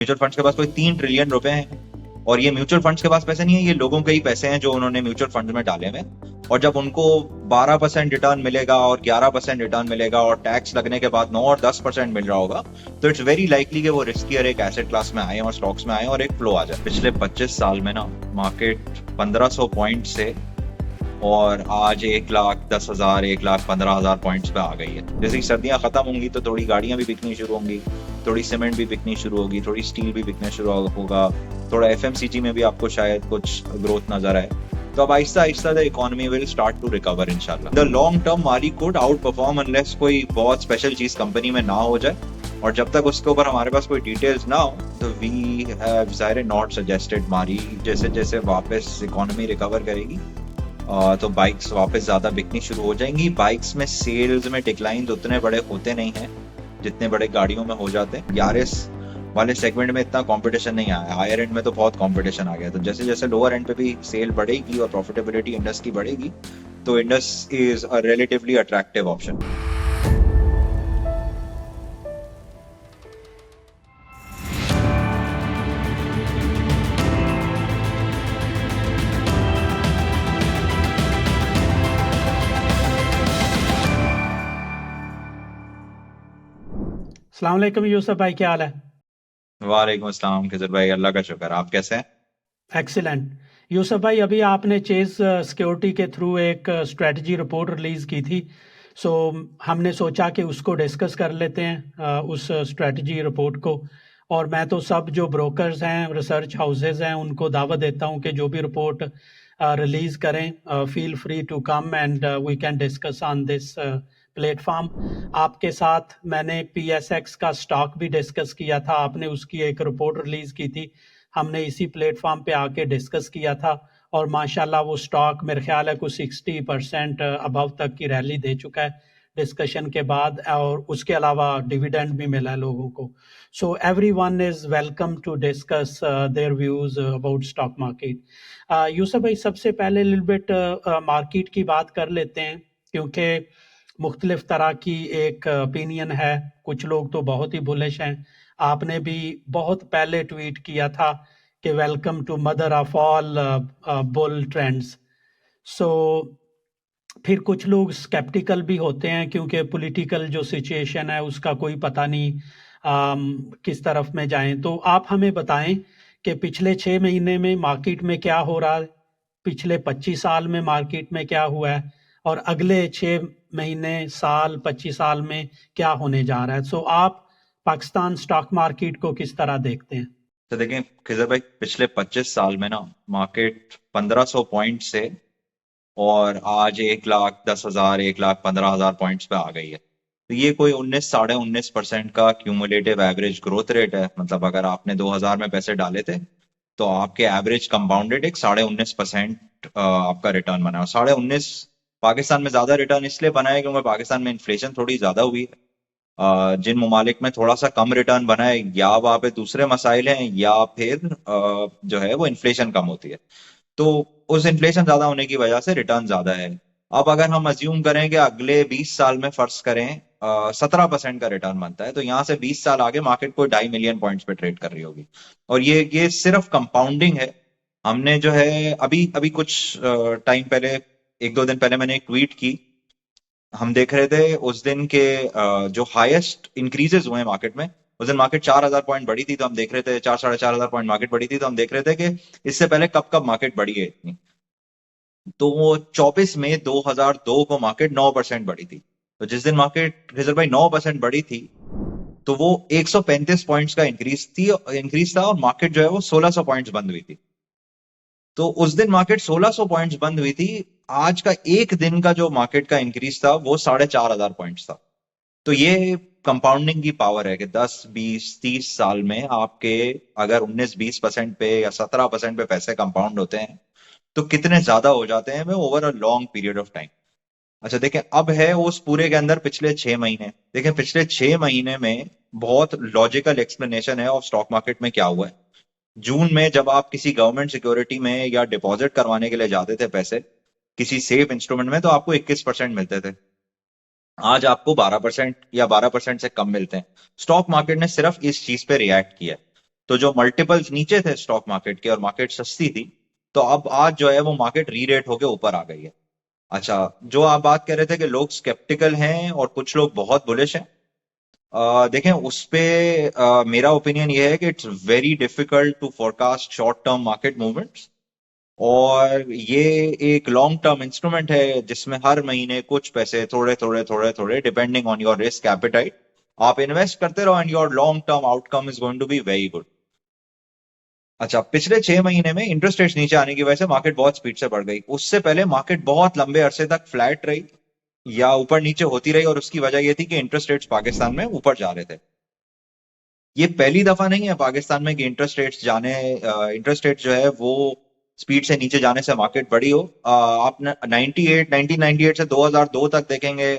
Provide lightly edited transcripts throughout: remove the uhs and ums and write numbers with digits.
Mutual funds के पास कोई 3 trillion रुपए हैं और ये म्यूचुअल फंड्स के पास पैसे नहीं है, ये लोगों के ही पैसे हैं जो उन्होंने म्यूचुअल फंड में डाले हुए। और जब उनको 12% रिटर्न मिलेगा और 11% रिटर्न मिलेगा और टैक्स लगने के बाद 9 और 10% मिल रहा होगा, तो इट्स वेरी लाइकली कि वो रिस्कियर एक एसेट क्लास में आए और स्टॉक्स में आए और एक फ्लो आ जाए। पिछले 25 साल में ना मार्केट 1500 पॉइंट से और आज 1,10,000 1,15,000 पॉइंट्स पे आ गई है। जैसे ही सर्दियां खत्म होंगी तो थोड़ी गाड़ियां भी बिकनी शुरू होंगी, थोड़ी सीमेंट भी बिकनी शुरू होगी, थोड़ी स्टील भी बिकना शुरू होगा, थोड़ा एफएमसीजी में भी आपको शायद कुछ ग्रोथ नजर आए। तो अब आहिस्ता आहिस्ता the economy will start to recover इंशाल्लाह। The long term Mari could outperform unless कोई बहुत स्पेशल चीज कंपनी में ना हो जाए, और जब तक उसके ऊपर हमारे पास कोई डिटेल्स ना हो तो वी हैव ज़ाहिर नॉट सजेस्टेड मारी। जैसे जैसे वापस इकोनॉमी रिकवर करेगी तो बाइक्स वापस ज्यादा बिकनी शुरू हो जाएंगी। बाइक्स में सेल्स में डिक्लाइन उतने बड़े होते नहीं हैं जितने बड़े गाड़ियों में हो जाते हैं। यारिस वाले सेगमेंट में इतना कंपटीशन नहीं आया, हायर एंड में तो बहुत कंपटीशन आ गया। तो जैसे जैसे लोअर एंड पे भी सेल बढ़ेगी और प्रॉफिटेबिलिटी इंडस की बढ़ेगी तो Indus is a relatively attractive option. अस्सलाम वालेकुम यूसुफ भाई, क्या हाल है? वालेकुम अस्सलाम खिजर भाई, अल्लाह का शुक्र। आप कैसे हैं? एक्सीलेंट। यूसुफ भाई, अभी आपने चेस सिक्योरिटी के थ्रू एक स्ट्रेटजी रिपोर्ट रिलीज की थी। सो हमने सोचा कि उसको डिस्कस कर लेते हैं, उस स्ट्रेटजी रिपोर्ट को। और मैं तो सब जो ब्रोकर्स हैं, रिसर्च हाउसेज हैं, उनको दावत देता हूं कि जो भी रिपोर्ट रिलीज करें, feel free to come and we can discuss on this platform. आपके साथ मैंने पीएसएक्स का स्टॉक भी डिस्कस किया था, आपने उसकी एक रिपोर्ट रिलीज की थी, हमने इसी प्लेटफॉर्म पे आके डिस्कस किया था। और माशाल्लाह वो स्टॉक मेरे ख्याल है कुछ 60% अबव तक की रैली दे चुका है डिस्कशन के बाद, और उसके अलावा डिविडेंड भी मिला है लोगों को। So everyone is welcome to discuss their views about stock market. Yusuf भाई, सबसे पहले लिटिल बिट मार्केट की बात कर लेते हैं, क्योंकि मुख्तलिफ तरह की एक ओपिनियन है। कुछ लोग तो बहुत ही बुलिश हैं। आपने भी बहुत पहले ट्वीट किया था कि welcome to mother of all bull trends. So फिर कुछ लोग स्केप्टिकल भी होते हैं, क्योंकि पॉलिटिकल जो सिचुएशन है उसका कोई पता नहीं किस तरफ में जाएं। तो आप हमें बताएं कि पिछले 6 महीने में मार्केट में क्या हो रहा है, पिछले 25 साल में मार्केट में क्या हुआ है, और अगले 6 महीने, साल, 25 साल में क्या होने जा रहा है। सो आप पाकिस्तान स्टॉक मार्केट को किस तरह देखते हैं? तो देखें खिजर भाई, पिछले 25 साल में ना मार्केट 1500 पॉइंट से और आज 1,10,000 1,15,000 पॉइंट्स पे आ गई है। तो ये कोई 19 साढ़े 19% का क्यूमुलेटिव एवरेज ग्रोथ रेट है। मतलब अगर आपने 2000 में पैसे डाले थे तो आपके एवरेज कंपाउंडेड एक 19.5% आपका रिटर्न बना है। 19.5 पाकिस्तान में ज्यादा रिटर्न इसलिए बना है क्योंकि पाकिस्तान में इन्फ्लेशन थोड़ी ज्यादा हुई है। जिन ममालिक में थोड़ा सा कम रिटर्न बना है, या वहां पे दूसरे मसाइल हैं या फिर जो है वो इन्फ्लेशन कम होती है। तो उस इन्फ्लेशन ज्यादा होने की वजह से रिटर्न ज्यादा है। अब अगर हम अज्यूम करें कि अगले 20 साल में फर्ज करें 17% का रिटर्न बनता है, तो यहाँ से 20 साल आगे मार्केट को 2.5 मिलियन पॉइंट्स पे ट्रेड कर रही होगी। और ये सिर्फ कंपाउंडिंग है। हमने जो है अभी अभी कुछ टाइम पहले, 1-2 दिन पहले मैंने एक ट्वीट की। हम देख रहे थे उस दिन के जो हाईएस्ट इंक्रीजेस हुए मार्केट में, उस दिन मार्केट 4,000 पॉइंट बढ़ी थी, तो हम देख रहे थे 4 साढ़े 4 हजार पॉइंट मार्केट बढ़ी थी, तो हम देख रहे थे कि इससे पहले कब कब मार्केट बढ़ी है इतनी। तो वो 24 मई 2002 को मार्केट 9% बढ़ी थी। तो जिस दिन मार्केट रिजर्व भाई 9% बढ़ी थी, तो वो 135 पॉइंट्स का इंक्रीज था, और मार्केट जो है वो 1600 पॉइंट्स बंद हुई थी। तो उस दिन मार्केट 1600 पॉइंट्स बंद हुई थी। आज का एक दिन का जो मार्केट का इंक्रीज था वो 4,500 पॉइंट्स था। तो ये कंपाउंडिंग की पावर है कि 10, 20, 30 साल में आपके अगर 19-20% पे या 17% पे पैसे कंपाउंड होते हैं तो कितने ज्यादा हो जाते हैं वो over a long period of time. अच्छा देखें, अब है उस पूरे के अंदर पिछले 6 महीने। देखें पिछले 6 महीने में बहुत लॉजिकल एक्सप्लेनेशन है ऑफ स्टॉक मार्केट में क्या हुआ है। जून में जब आप किसी गवर्नमेंट सिक्योरिटी में या डिपॉजिट करवाने के लिए जाते थे पैसे किसी सेफ इंस्ट्रूमेंट में, तो आपको 21% मिलते थे। आज आपको 12% या 12% से कम मिलते हैं। स्टॉक मार्केट ने सिर्फ इस चीज पे रिएक्ट किया है। तो जो मल्टीपल्स नीचे थे स्टॉक मार्केट के और मार्केट सस्ती थी, तो अब आज जो है वो मार्केट री रेट होके ऊपर आ गई है। अच्छा, जो आप बात कर रहे थे कि लोग स्केप्टिकल हैं और कुछ लोग बहुत बुलिश हैं, देखें उस पे मेरा ओपिनियन ये है कि it's very difficult to forecast short term market movements. और ये एक लॉन्ग टर्म इंस्ट्रूमेंट है जिसमें हर महीने कुछ पैसे थोड़े थोड़े थोड़े थोड़े depending on your risk appetite आप इन्वेस्ट करते रहो and your long term outcome is going to be very good. अच्छा, पिछले 6 महीने में इंटरेस्ट रेट्स नीचे आने की वजह से मार्केट बहुत स्पीड से बढ़ गई। उससे पहले मार्केट बहुत लंबे अरसे तक फ्लैट रही या ऊपर नीचे होती रही, और उसकी वजह यह थी कि इंटरेस्ट रेट्स पाकिस्तान में ऊपर जा रहे थे। ये पहली दफा नहीं है पाकिस्तान में कि इंटरेस्ट रेट जो है वो स्पीड से नीचे जाने से मार्केट बढ़ी हो। आप 1998 से 2002 तक देखेंगे,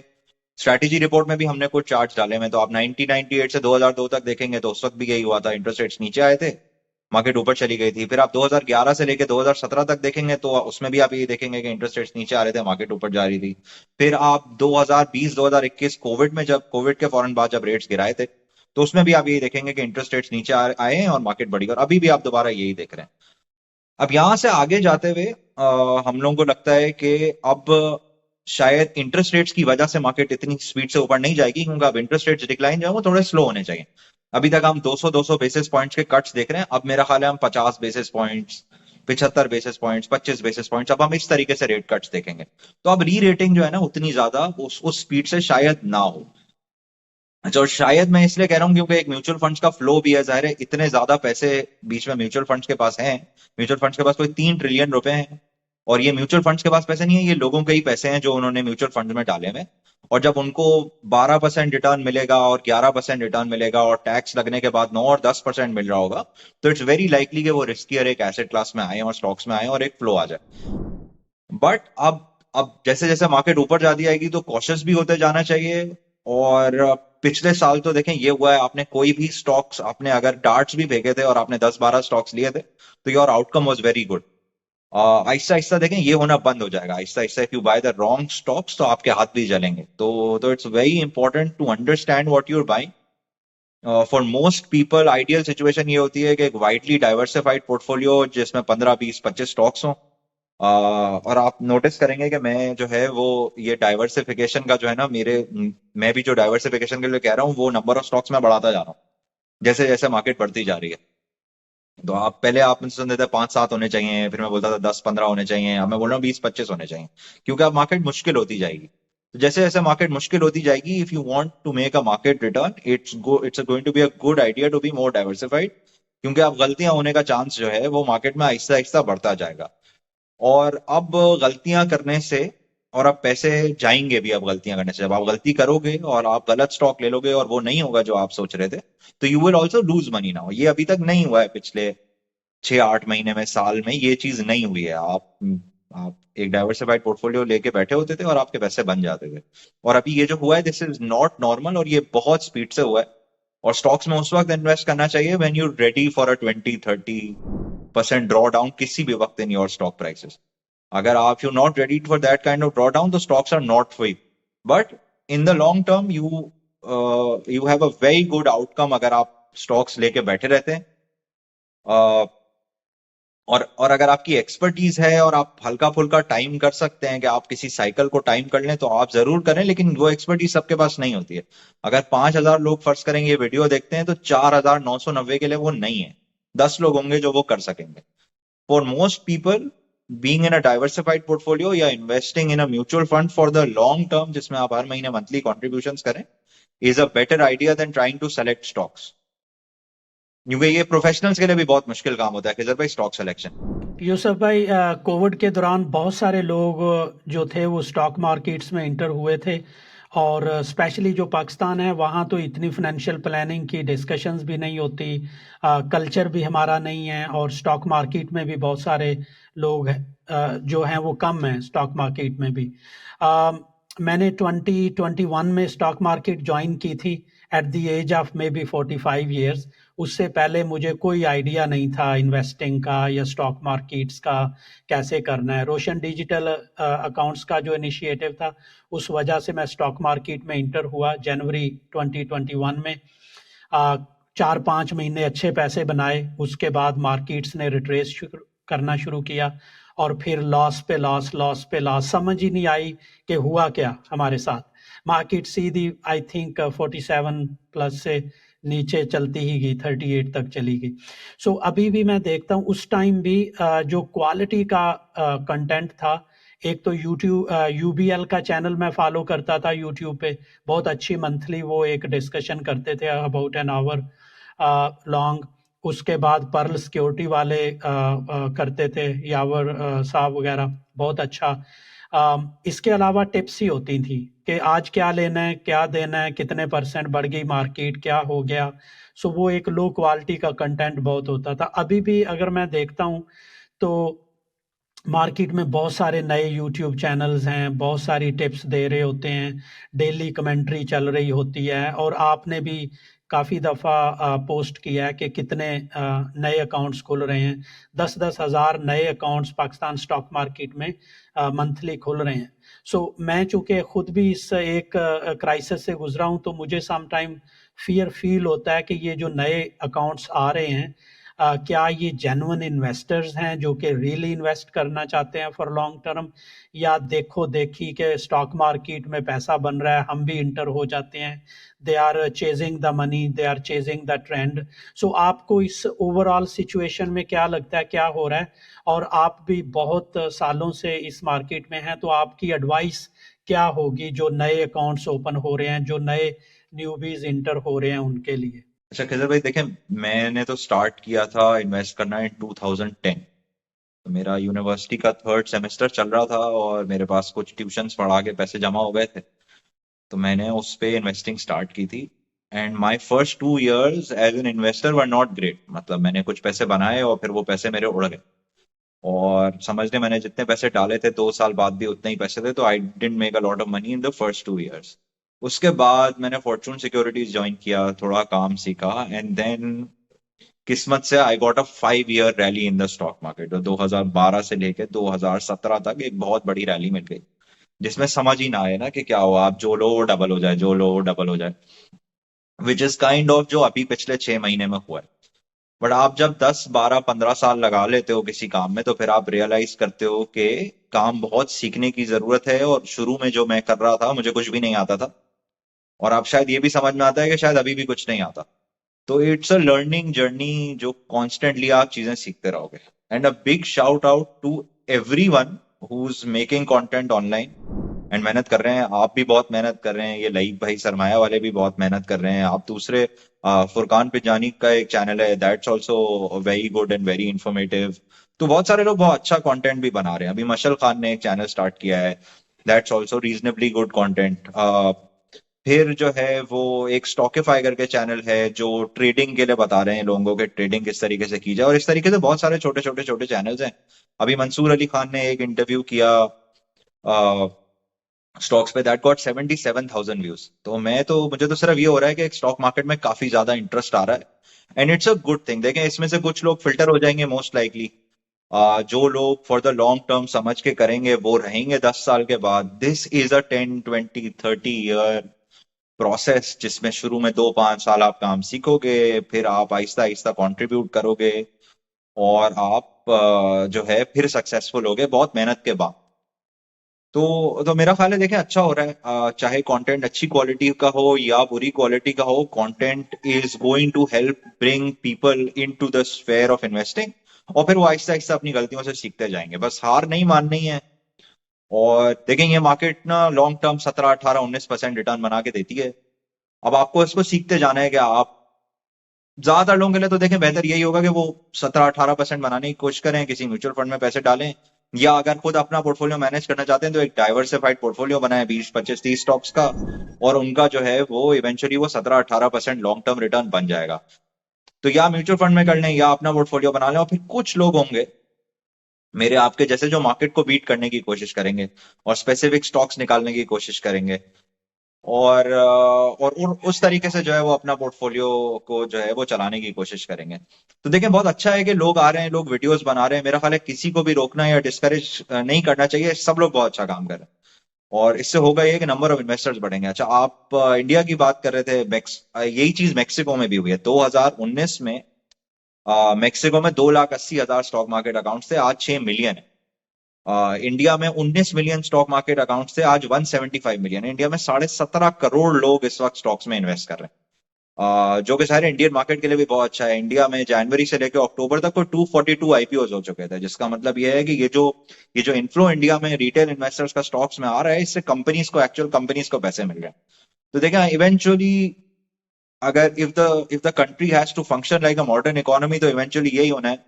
स्ट्रैटेजी रिपोर्ट में भी हमने कुछ चार्ट्स डाले हैं, तो आप 1998 से 2002 तक देखेंगे तो उस वक्त भी यही हुआ था, इंटरेस्ट रेट्स नीचे आए थे, मार्केट ऊपर चली गई थी। फिर आप 2011 से लेके 2017 तक देखेंगे तो उसमें भी आप ये देखेंगे कि इंटरेस्ट रेट्स नीचे आ रहे थे, मार्केट ऊपर जा रही थी। फिर आप 2020-2021 कोविड में, जब कोविड के फौरन बाद जब रेट्स गिराए थे, तो उसमें भी आप यही देखेंगे कि इंटरेस्ट रेट्स नीचे आए हैं और मार्केट बढ़ी, और अभी भी आप दोबारा यही देख रहे हैं। अब यहां से आगे जाते हुए हम लोगों को लगता है कि अब शायद इंटरेस्ट रेट्स की वजह से मार्केट इतनी स्पीड से ऊपर नहीं जाएगी, क्योंकि अब इंटरेस्ट रेट्स डिक्लाइन जो है वो थोड़े स्लो होने चाहिए। अभी तक हम 200 बेसिस पॉइंट्स के कट्स देख रहे हैं, अब मेरा ख्याल है हम 50 basis points, 75 basis points, 25 basis points, अब हम इस तरीके से रेट कट्स देखेंगे। तो अब री रेटिंग जो है ना उतनी ज्यादा उस स्पीड से शायद ना हो। अच्छा, और शायद मैं इसलिए कह रहा हूँ क्योंकि एक म्यूचुअल फंड्स का फ्लो भी है, जाहिर है इतने ज्यादा पैसे बीच में म्यूचुअल फंड्स के पास हैं। म्यूचुअल फंड्स के पास कोई 3 ट्रिलियन रुपए हैं, और ये म्यूचुअल फंड्स के पास पैसे नहीं है, ये लोगों के ही पैसे हैं जो उन्होंने म्यूचुअल फंड में डाले हुए हैं। और जब उनको 12% रिटर्न मिलेगा और 11% रिटर्न मिलेगा और टैक्स लगने के बाद 9 और 10% मिल रहा होगा, तो इट्स वेरी लाइकली कि वो रिस्कियर एक एसेट क्लास में आए और स्टॉक्स में आए और एक फ्लो आ जाए। बट अब जैसे जैसे मार्केट ऊपर जाती आएगी तो कॉशियस भी होते जाना चाहिए। और पिछले साल तो देखें ये हुआ है, आपने कोई भी स्टॉक्स, आपने अगर डार्ट्स भी फेंके थे और आपने 10-12 स्टॉक्स लिए थे, तो your outcome was very good. Aahista Aahista देखें ये होना बंद हो जाएगा, आहिस्ता आहिस्ता if you buy the wrong stocks तो आपके हाथ भी जलेंगे। तो it's very important to understand what you are buying. For most people ideal situation ये होती है कि एक वाइडली डाइवर्सिफाइड पोर्टफोलियो जिसमें 15, 20, 25 स्टॉक्स हों। और आप नोटिस करेंगे कि मैं जो है वो ये डाइवर्सिफिकेशन का जो है ना मैं भी जो डाइवर्सिफिकेशन के लिए कह रहा हूँ वो नंबर ऑफ स्टॉक्स में बढ़ाता जा रहा हूँ जैसे जैसे मार्केट बढ़ती जा रही है। तो आप मुझसे सुनते थे 5-7 होने चाहिए, फिर मैं बोलता था 10-15 होने चाहिए, अब मैं बोल रहा हूँ 20-25 होने चाहिए, क्योंकि अब मार्केट मुश्किल होती जाएगी। तो जैसे जैसे मार्केट मुश्किल होती जाएगी, if you want to make a market return, it's going to be a good idea to be more diversified, क्योंकि अब गलतियां होने का चांस जो है वो मार्केट में आहिस्ता आहिस्ता बढ़ता जाएगा। और अब गलतियां करने से, और अब पैसे जाएंगे भी अब गलतियां करने से, जब आप गलती करोगे और आप गलत स्टॉक ले लोगे और वो नहीं होगा जो आप सोच रहे थे, तो you will also lose money now. ये अभी तक नहीं हुआ है, पिछले 6-8 महीने में, साल में ये चीज नहीं हुई है। आप एक डाइवर्सिफाइड पोर्टफोलियो लेके बैठे होते थे और आपके पैसे बन जाते थे। और अभी ये जो हुआ है दिस इज नॉट नॉर्मल, और ये बहुत स्पीड से हुआ है। और स्टॉक्स में उस वक्त इन्वेस्ट करना चाहिए when you ready for a 20-30% draw down किसी भी वक्त इन योर स्टॉक प्राइसेस। अगर आप you not ready for that kind of draw down, तो stocks are not for you. But in the long term you have a very good outcome अगर आप stocks लेके बैठे रहते हैं। और अगर आपकी एक्सपर्टीज है और आप हल्का फुल्का टाइम कर सकते हैं कि आप किसी साइकिल को टाइम कर लें, तो आप जरूर करें, लेकिन वो एक्सपर्टीज सबके पास नहीं होती है। अगर 5,000 लोग फर्ज करेंगे ये वीडियो देखते हैं, तो 4,990 के लिए वो नहीं है। 10 लोग होंगे जो वो कर सकेंगे। For most people, being in a diversified portfolio या investing in a mutual fund for the long term, जिसमें आप हर महीने मंथली कॉन्ट्रीब्यूशन करें, is a better idea than trying to select stocks, क्योंकि ये प्रोफेशनल्स के लिए भी बहुत मुश्किल काम होता है कि भाई स्टॉक सिलेक्शन। यूसुफ भाई, कोविड के दौरान बहुत सारे लोग जो थे वो स्टॉक मार्केट्स में इंटर हुए थे, और स्पेशली जो पाकिस्तान है वहाँ तो इतनी फाइनेंशियल प्लानिंग की डिस्कशंस भी नहीं होती, कल्चर भी हमारा नहीं है, और स्टॉक मार्केट में भी बहुत सारे लोग जो हैं वो कम हैं स्टॉक मार्केट में भी। अ, मैंने 2021 में स्टॉक मार्केट ज्वाइन की थी at the age of maybe 45 years. उससे पहले मुझे कोई आइडिया नहीं था इन्वेस्टिंग का या स्टॉक मार्केट्स का कैसे करना है। रोशन डिजिटल अकाउंट्स का जो इनिशिएटिव था, उस वजह से मैं स्टॉक मार्केट में इंटर हुआ जनवरी 2021 में। 4-5 महीने अच्छे पैसे बनाए, उसके बाद मार्केट्स ने रिट्रेस करना शुरू किया और फिर लॉस पे लॉस, लॉस पे लॉस, समझ ही नहीं आई कि हुआ क्या हमारे साथ। Market Sidhi I think 47 plus से नीचे चलती ही गई, 38 तक चली गई। सो अभी भी मैं देखता हूँ उस टाइम भी जो क्वालिटी का कंटेंट था, एक तो यूट्यूब यूबीएल का चैनल मैं फॉलो करता था यूट्यूब पे, बहुत अच्छी मंथली वो एक डिस्कशन करते थे अबाउट एन आवर लॉन्ग। उसके बाद पर्ल सिक्योरिटी वाले करते थे, यावर साहब वगैरह, बहुत अच्छा। इसके अलावा टिप्स ही होती थी कि आज क्या लेना है, क्या देना है, कितने परसेंट बढ़ गई मार्केट, क्या हो गया। सो वो एक लो क्वालिटी का कंटेंट बहुत होता था। अभी भी अगर मैं देखता हूँ तो मार्केट में बहुत सारे नए यूट्यूब चैनल्स हैं, बहुत सारी टिप्स दे रहे होते हैं, डेली कमेंट्री चल रही होती है। और आपने भी काफ़ी दफ़ा पोस्ट किया है कि कितने नए अकाउंट्स खुल रहे हैं, 10-10 हज़ार नए अकाउंट्स पाकिस्तान स्टॉक मार्केट में मंथली खुल रहे हैं। सो मैं चूँकि खुद भी इस एक क्राइसिस से गुजरा हूँ, तो मुझे सम टाइम फियर फील होता है कि ये जो नए अकाउंट्स आ रहे हैं, क्या ये जेन्युइन इन्वेस्टर्स हैं जो कि रियली इन्वेस्ट करना चाहते हैं फॉर लॉन्ग टर्म, या देखो देखी के स्टॉक मार्केट में पैसा बन रहा है, हम भी इंटर हो जाते हैं। They are chasing the money, they are chasing the trend. So आपको इस ओवरऑल सिचुएशन में क्या लगता है, क्या हो रहा है? और आप भी बहुत सालों से इस मार्केट में हैं, तो आपकी एडवाइस क्या होगी जो नए अकाउंट्स ओपन हो रहे हैं, जो नए न्यूबीज इंटर हो रहे हैं उनके लिए? अच्छा खिजर भाई, देखें, मैंने तो स्टार्ट किया था इन्वेस्ट करना इन 2010। तो मेरा यूनिवर्सिटी का थर्ड सेमेस्टर चल रहा था और मेरे पास कुछ ट्यूशंस पढ़ा के पैसे जमा हो गए थे, तो मैंने उस पे इन्वेस्टिंग स्टार्ट की थी। And my first 2 years as an investor were not great. मतलब मैंने कुछ पैसे बनाए और फिर वो पैसे मेरे उड़ गए। और समझ लें मैंने जितने पैसे डाले थे 2 साल बाद भी उतने ही पैसे थे, तो I didn't make a lot of money in the first 2 years. उसके बाद मैंने फॉर्चून सिक्योरिटीज ज्वाइन किया, थोड़ा काम सीखा, एंड देन किस्मत से I got a 5 year rally in the stock market. तो 2012 से लेके 2017 तक एक बहुत बड़ी रैली मिल गई, जिसमें समझ ही ना आए ना कि क्या हो, आप जो लो वो डबल हो जाए, जो लो वो डबल हो जाए, विच इज काइंड ऑफ जो अभी पिछले 6 महीने में हुआ है। बट आप जब 10 12 15 साल लगा लेते हो किसी काम में, तो फिर आप रियलाइज करते हो कि काम बहुत सीखने की जरूरत है। और शुरू में जो मैं कर रहा था, मुझे कुछ भी नहीं आता था, और आप शायद ये भी समझ में आता है कि शायद अभी भी कुछ नहीं आता। तो इट्स अ लर्निंग जर्नी, जो कॉन्स्टेंटली आप चीजें सीखते रहोगे। And a big shout out to everyone who is making content online and मेहनत कर रहे हैं। आप भी बहुत मेहनत कर रहे हैं, ये लईक भाई सरमाया वाले भी बहुत मेहनत कर रहे हैं। आप दूसरे फुरकान पिजानी का एक चैनल है, that's also very good and very informative. तो बहुत सारे लोग बहुत अच्छा कंटेंट भी बना रहे हैं। अभी मशल खान ने एक चैनल स्टार्ट किया है, that's also reasonably good content. फिर जो है वो एक स्टॉकिफाई करके चैनल है, जो ट्रेडिंग के लिए बता रहे हैं लोगों के ट्रेडिंग किस तरीके से की जाए। और इस तरीके से बहुत सारे छोटे छोटे छोटे चैनल्स हैं। अभी मंसूर अली खान ने एक इंटरव्यू किया स्टॉक्स पे, दैट गॉट 77,000 व्यूज। तो मुझे तो सिर्फ ये हो रहा है कि स्टॉक मार्केट में काफी ज्यादा इंटरेस्ट आ रहा है, and it's a good thing. देखें, इसमें से कुछ लोग फिल्टर हो जाएंगे मोस्ट लाइकली। जो लोग फॉर द लॉन्ग टर्म समझ के करेंगे वो रहेंगे 10 साल के बाद। This is a 10 20 30 year process, जिसमें शुरू में 2 5 साल आप काम सीखोगे, फिर आप आहिस्ता आहिस्ता कंट्रीब्यूट करोगे, और आप जो है फिर सक्सेसफुल होगे बहुत मेहनत के बाद। तो मेरा ख्याल है, देखें, अच्छा हो रहा है। चाहे कंटेंट अच्छी क्वालिटी का हो या बुरी क्वालिटी का हो, content is going to help bring people into the sphere of investing. और फिर वो आहिस्ता आहिस्ता अपनी गलतियों से सीखते जाएंगे, बस हार नहीं माननी है। और देखें, ये मार्केट ना लॉन्ग टर्म 17 18 19% रिटर्न बना के देती है। अब आपको इसको सीखते जाना है कि आप, ज्यादातर लोगों के लिए तो देखें बेहतर यही होगा कि वो 17 18% बनाने की कोशिश करें, किसी म्यूचुअल फंड में पैसे डालें, या अगर खुद अपना पोर्टफोलियो मैनेज करना चाहते हैं तो एक डाइवर्सिफाइड पोर्टफोलियो बनाएं 20 25 30 स्टॉक्स का। और उनका जो है वो इवेंचुअली वो 17 18% लॉन्ग टर्म रिटर्न बन जाएगा। तो या म्यूचुअल फंड में कर लें या अपना पोर्टफोलियो बना लें। और फिर कुछ लोग होंगे मेरे आपके जैसे जो मार्केट को बीट करने की कोशिश करेंगे और स्पेसिफिक स्टॉक्स निकालने की कोशिश करेंगे, और उस तरीके से जो है वो अपना पोर्टफोलियो को जो है वो चलाने की कोशिश करेंगे। तो देखें, बहुत अच्छा है कि लोग आ रहे हैं, लोग वीडियोस बना रहे हैं। मेरा ख्याल है किसी को भी रोकना या डिस्करेज नहीं करना चाहिए, सब लोग बहुत अच्छा काम कर रहे हैं। और इससे होगा ये कि नंबर ऑफ इन्वेस्टर्स बढ़ेंगे। अच्छा, आप इंडिया की बात कर रहे थे, यही चीज मेक्सिको में भी हुई है। 2019 में मेक्सिको में 2,80,000 स्टॉक मार्केट अकाउंट थे, आज 6 मिलियन है। इंडिया में 19 मिलियन स्टॉक मार्केट अकाउंट थे, आज 175 मिलियन है। इंडिया में 17.5 करोड़ लोग इस वक्त स्टॉक्स में इन्वेस्ट कर रहे हैं। जो कि सारे इंडियन मार्केट के लिए भी बहुत अच्छा है। इंडिया में जनवरी से लेकर अक्टूबर तक को 242 आईपीओ हो चुके थे, जिसका मतलब यह है कि ये जो इन्फ्लो इंडिया में रिटेल इन्वेस्टर्स का स्टॉक्स में आ रहा है, इससे एक्चुअल कंपनीज को पैसे मिल रहे हैं। तो देखें, इवेंचुअली अगर if the country has to function like a modern economy, तो इवेंचुअली यही होना है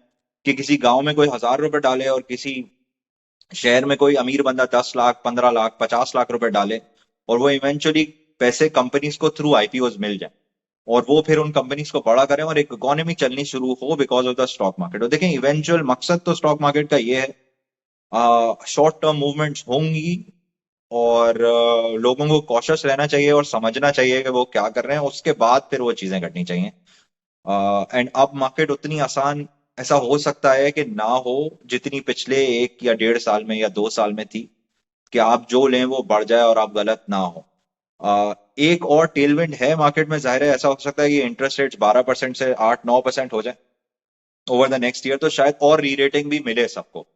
कि किसी गांव में कोई 1,000 रुपए डाले और किसी शहर में कोई अमीर बंदा 10 लाख, 15 लाख, 50 लाख रुपए डाले, और वो इवेंचुअली पैसे कंपनीज को थ्रू आईपीओ मिल जाए, और वो फिर उन कंपनीज को बड़ा करें और एक इकोनॉमी चलनी शुरू हो because of the stock market. और देखें, इवेंचुअल मकसद तो स्टॉक मार्केट का ये है, शॉर्ट टर्म मूवमेंट्स होंगी, और लोगों को कॉशियस रहना चाहिए और समझना चाहिए कि वो क्या कर रहे हैं, उसके बाद फिर वो चीजें करनी चाहिए। एंड अब मार्केट उतनी आसान ऐसा हो सकता है कि ना हो जितनी पिछले 1 या 1.5 साल में या 2 साल में थी, कि आप जो लें वो बढ़ जाए और आप गलत ना हो। एक और टेलविंड है मार्केट में, जाहिर है ऐसा हो सकता है कि इंटरेस्ट रेट्स 12% से 8-9% हो जाए ओवर द नेक्स्ट ईयर, तो शायद और री रेटिंग भी मिले सबको।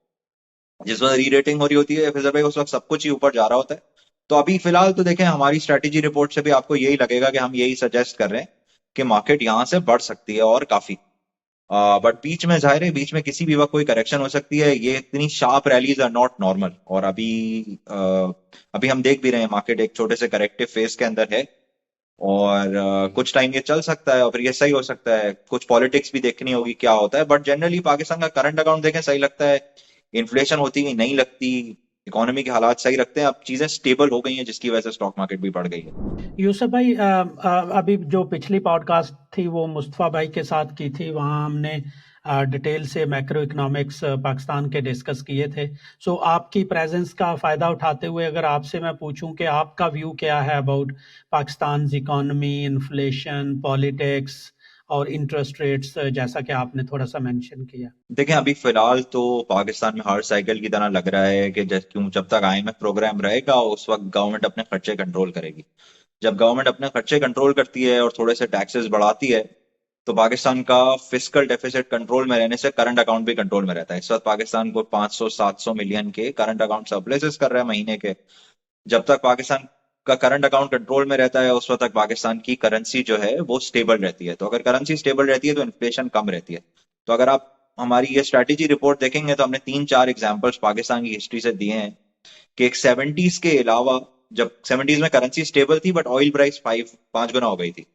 जिस वक्त री रेटिंग हो रही होती है फिर भाई, उस वक्त सब कुछ ही ऊपर जा रहा होता है। तो अभी फिलहाल तो देखें, हमारी स्ट्रेटेजी रिपोर्ट से भी आपको यही लगेगा कि हम यही सजेस्ट कर रहे हैं कि मार्केट यहाँ से बढ़ सकती है और काफी। बट बीच में जाहिर है, बीच में किसी भी वक्त कोई करेक्शन हो सकती है। ये इतनी sharp rallies are not normal, और अभी हम देख भी रहे हैं मार्केट एक छोटे से करेक्टिव फेज के अंदर है, और कुछ टाइम ये चल सकता है और फिर ये सही हो सकता है। कुछ पॉलिटिक्स भी देखनी होगी क्या होता है, बट जनरली पाकिस्तान का करंट अकाउंट देखें सही लगता है, इन्फ्लेशन होती ही नहीं लगती, इकोनॉमी के हालात सही रखते हैं, अब चीजें स्टेबल हो गई हैं, जिसकी वजह से स्टॉक मार्केट भी बढ़ गई है। यूसुफ भाई, अभी जो पिछली पॉडकास्ट थी वो मुस्तफ़ा भाई के साथ की थी, वहाँ हमने डिटेल से मैक्रो इकोनॉमिक्स पाकिस्तान के डिस्कस किए थे। सो आपकी प्रेजेंस का फ़ायदा उठाते हुए अगर आपसे मैं पूछूं कि आपका व्यू क्या है about Pakistan economy, inflation, politics और इंटरेस्ट रेट्स, जैसा कि आपने थोड़ा सा मेंशन किया। देखें, अभी फिलहाल तो पाकिस्तान में हर साइकिल की तरह लग रहा है कि जब तक आईएमएफ प्रोग्राम रहेगा उस वक्त गवर्नमेंट अपने खर्चे कंट्रोल करेगी। जब गवर्नमेंट अपने खर्चे कंट्रोल करती है और थोड़े से टैक्सेस बढ़ाती है, तो पाकिस्तान का फिस्कल डेफिसिट कंट्रोल में रहने से करंट अकाउंट भी कंट्रोल में रहता है। इस वक्त पाकिस्तान को 500-700 मिलियन के करंट अकाउंट सरप्लसेस कर रहा है महीने के। जब तक पाकिस्तान का करंट अकाउंट कंट्रोल में रहता है, उस वक्त तक पाकिस्तान की करेंसी जो है वो स्टेबल रहती है। तो अगर करेंसी स्टेबल रहती है तो इन्फ्लेशन कम रहती है। तो अगर आप हमारी ये स्ट्रैटेजी रिपोर्ट देखेंगे तो हमने 3-4 एग्जांपल्स पाकिस्तान की हिस्ट्री से दिए हैं कि एक 70s के अलावा, जब 70s में करेंसी स्टेबल थी बट ऑयल प्राइस 5 गुना हो गई थी,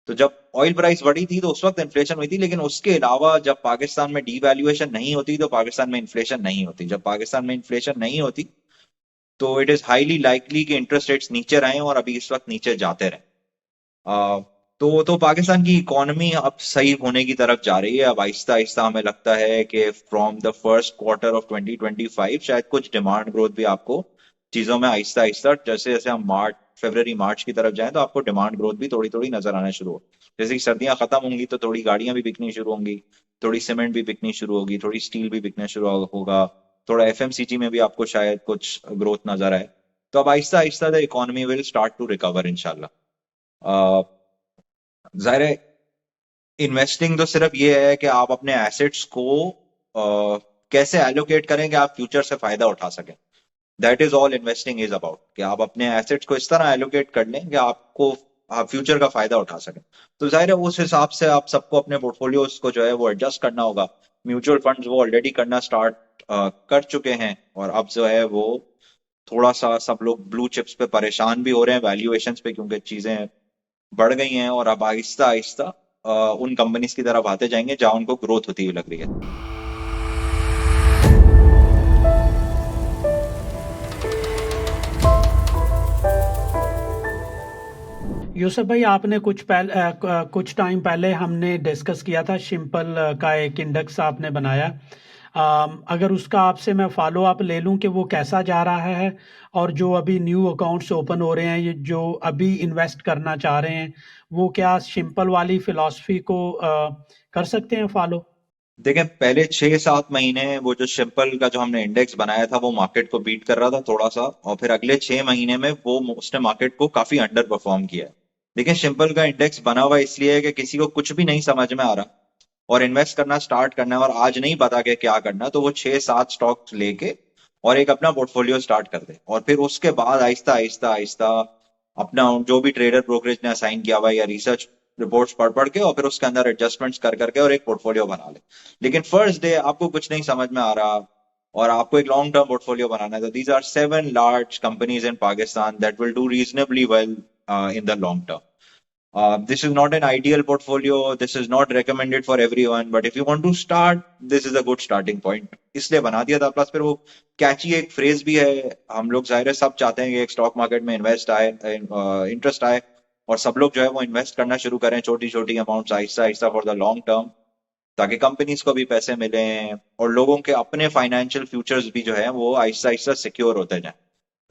तो जब ऑयल प्राइस बढ़ी थी तो उस वक्त इन्फ्लेशन हुई थी। लेकिन उसके अलावा जब पाकिस्तान में डीवैल्यूएशन नहीं होती तो पाकिस्तान में इन्फ्लेशन नहीं होती। जब पाकिस्तान में इन्फ्लेशन नहीं होती तो इट इज हाईली लाइकली कि इंटरेस्ट रेट्स नीचे रहे और अभी इस वक्त नीचे जाते रहे। आ, तो पाकिस्तान की इकोनॉमी अब सही होने की तरफ जा रही है। अब आहिस्ता आहिस्ता हमें लगता है कि from the first quarter of 2025 शायद कुछ डिमांड ग्रोथ भी आपको चीजों में आहिस्ता आहिस्ता, जैसे जैसे हम फरवरी मार्च की तरफ जाएं तो आपको डिमांड ग्रोथ भी थोड़ी थोड़ी नजर आने शुरू हो। जैसे कि सर्दियां खत्म होंगी तो थोड़ी गाड़ियां भी बिकनी शुरू होंगी, थोड़ी सीमेंट भी बिकनी शुरू होगी, थोड़ी स्टील भी बिकना शुरू होगा, थोड़ा एफएमसीजी में भी आपको शायद कुछ ग्रोथ नजर आए। तो अब आहिस्ता आहिस्ता the economy will start to recover इंशाल्लाह। जाहिर है, इन्वेस्टिंग तो सिर्फ ये है कि आप अपने एसेट्स को कैसे एलोकेट करें कि आप फ्यूचर से फायदा उठा सकें। That is all investing is about, कि आप अपने एसेट्स को इस तरह एलोकेट कर लें कि आप फ्यूचर का फायदा उठा सकें। तो जाहिर है उस हिसाब से आप सबको अपने पोर्टफोलियोज को जो है वो एडजस्ट करना होगा। म्यूचुअल फंड्स वो ऑलरेडी करना स्टार्ट कर चुके हैं, और अब जो है वो थोड़ा सा सब लोग ब्लू चिप्स पे परेशान भी हो रहे हैं वैल्यूएशंस पे, क्योंकि चीजें बढ़ गई हैं, और अब आहिस्ता आहिस्ता उन कंपनीज की तरफ आते जाएंगे जहां उनको ग्रोथ होती हुई लग रही है। यूसुफ भाई, आपने कुछ टाइम पहले हमने डिस्कस किया था सिंपल का एक इंडेक्स आपने बनाया। अगर उसका आपसे मैं फॉलो अप ले लूं कि वो कैसा जा रहा है, और जो अभी न्यू अकाउंट्स ओपन हो रहे हैं, ये जो अभी इन्वेस्ट करना चाह रहे हैं, वो क्या सिंपल वाली फिलॉसफी को कर सकते हैं फॉलो? देखें पहले 6-7 महीने वो जो सिंपल का जो हमने इंडेक्स बनाया था वो मार्केट को बीट कर रहा था थोड़ा सा, और फिर अगले 6 महीने में वो उसने मार्केट को काफी अंडर परफॉर्म किया है। देखिए सिंपल का इंडेक्स बना हुआ इसलिए है कि किसी को कुछ भी नहीं समझ में आ रहा और इन्वेस्ट करना स्टार्ट करना है और आज नहीं पता कि क्या करना, तो वो 6-7 स्टॉक्स लेके और एक अपना पोर्टफोलियो स्टार्ट कर दे, और फिर उसके बाद आहिस्ता आहिस्ता आहिस्ता अपना जो भी ट्रेडर ब्रोकरेज ने असाइन किया हुआ है या रिसर्च रिपोर्ट्स पढ़ पढ़ के और फिर उसके अंदर एडजस्टमेंट्स कर करके और एक पोर्टफोलियो बना ले। लेकिन फर्स्ट डे आपको कुछ नहीं समझ में आ रहा और आपको एक लॉन्ग टर्म पोर्टफोलियो बनाना है, तो these are 7 large companies in Pakistan that will do reasonably well in the long term. This is not an ideal portfolio. This is not recommended for everyone. But if you want to start, this is a good starting point. इसलिए बना दिया था। Plus फिर वो कैची एक phrase भी है, हम लोग जाहिर है सब चाहते हैं कि एक स्टॉक मार्केट में इन्वेस्ट आए, इंटरेस्ट आए, और सब लोग जो है वो इन्वेस्ट करना शुरू करें छोटी छोटी amounts Aahista Aahista for the long term, ताकि कंपनीज को भी पैसे मिलें और लोगों के अपने फाइनेंशियल फ्यूचर्स भी जो है वो आहिस्ता आहिस्ता सिक्योर होते जाएं।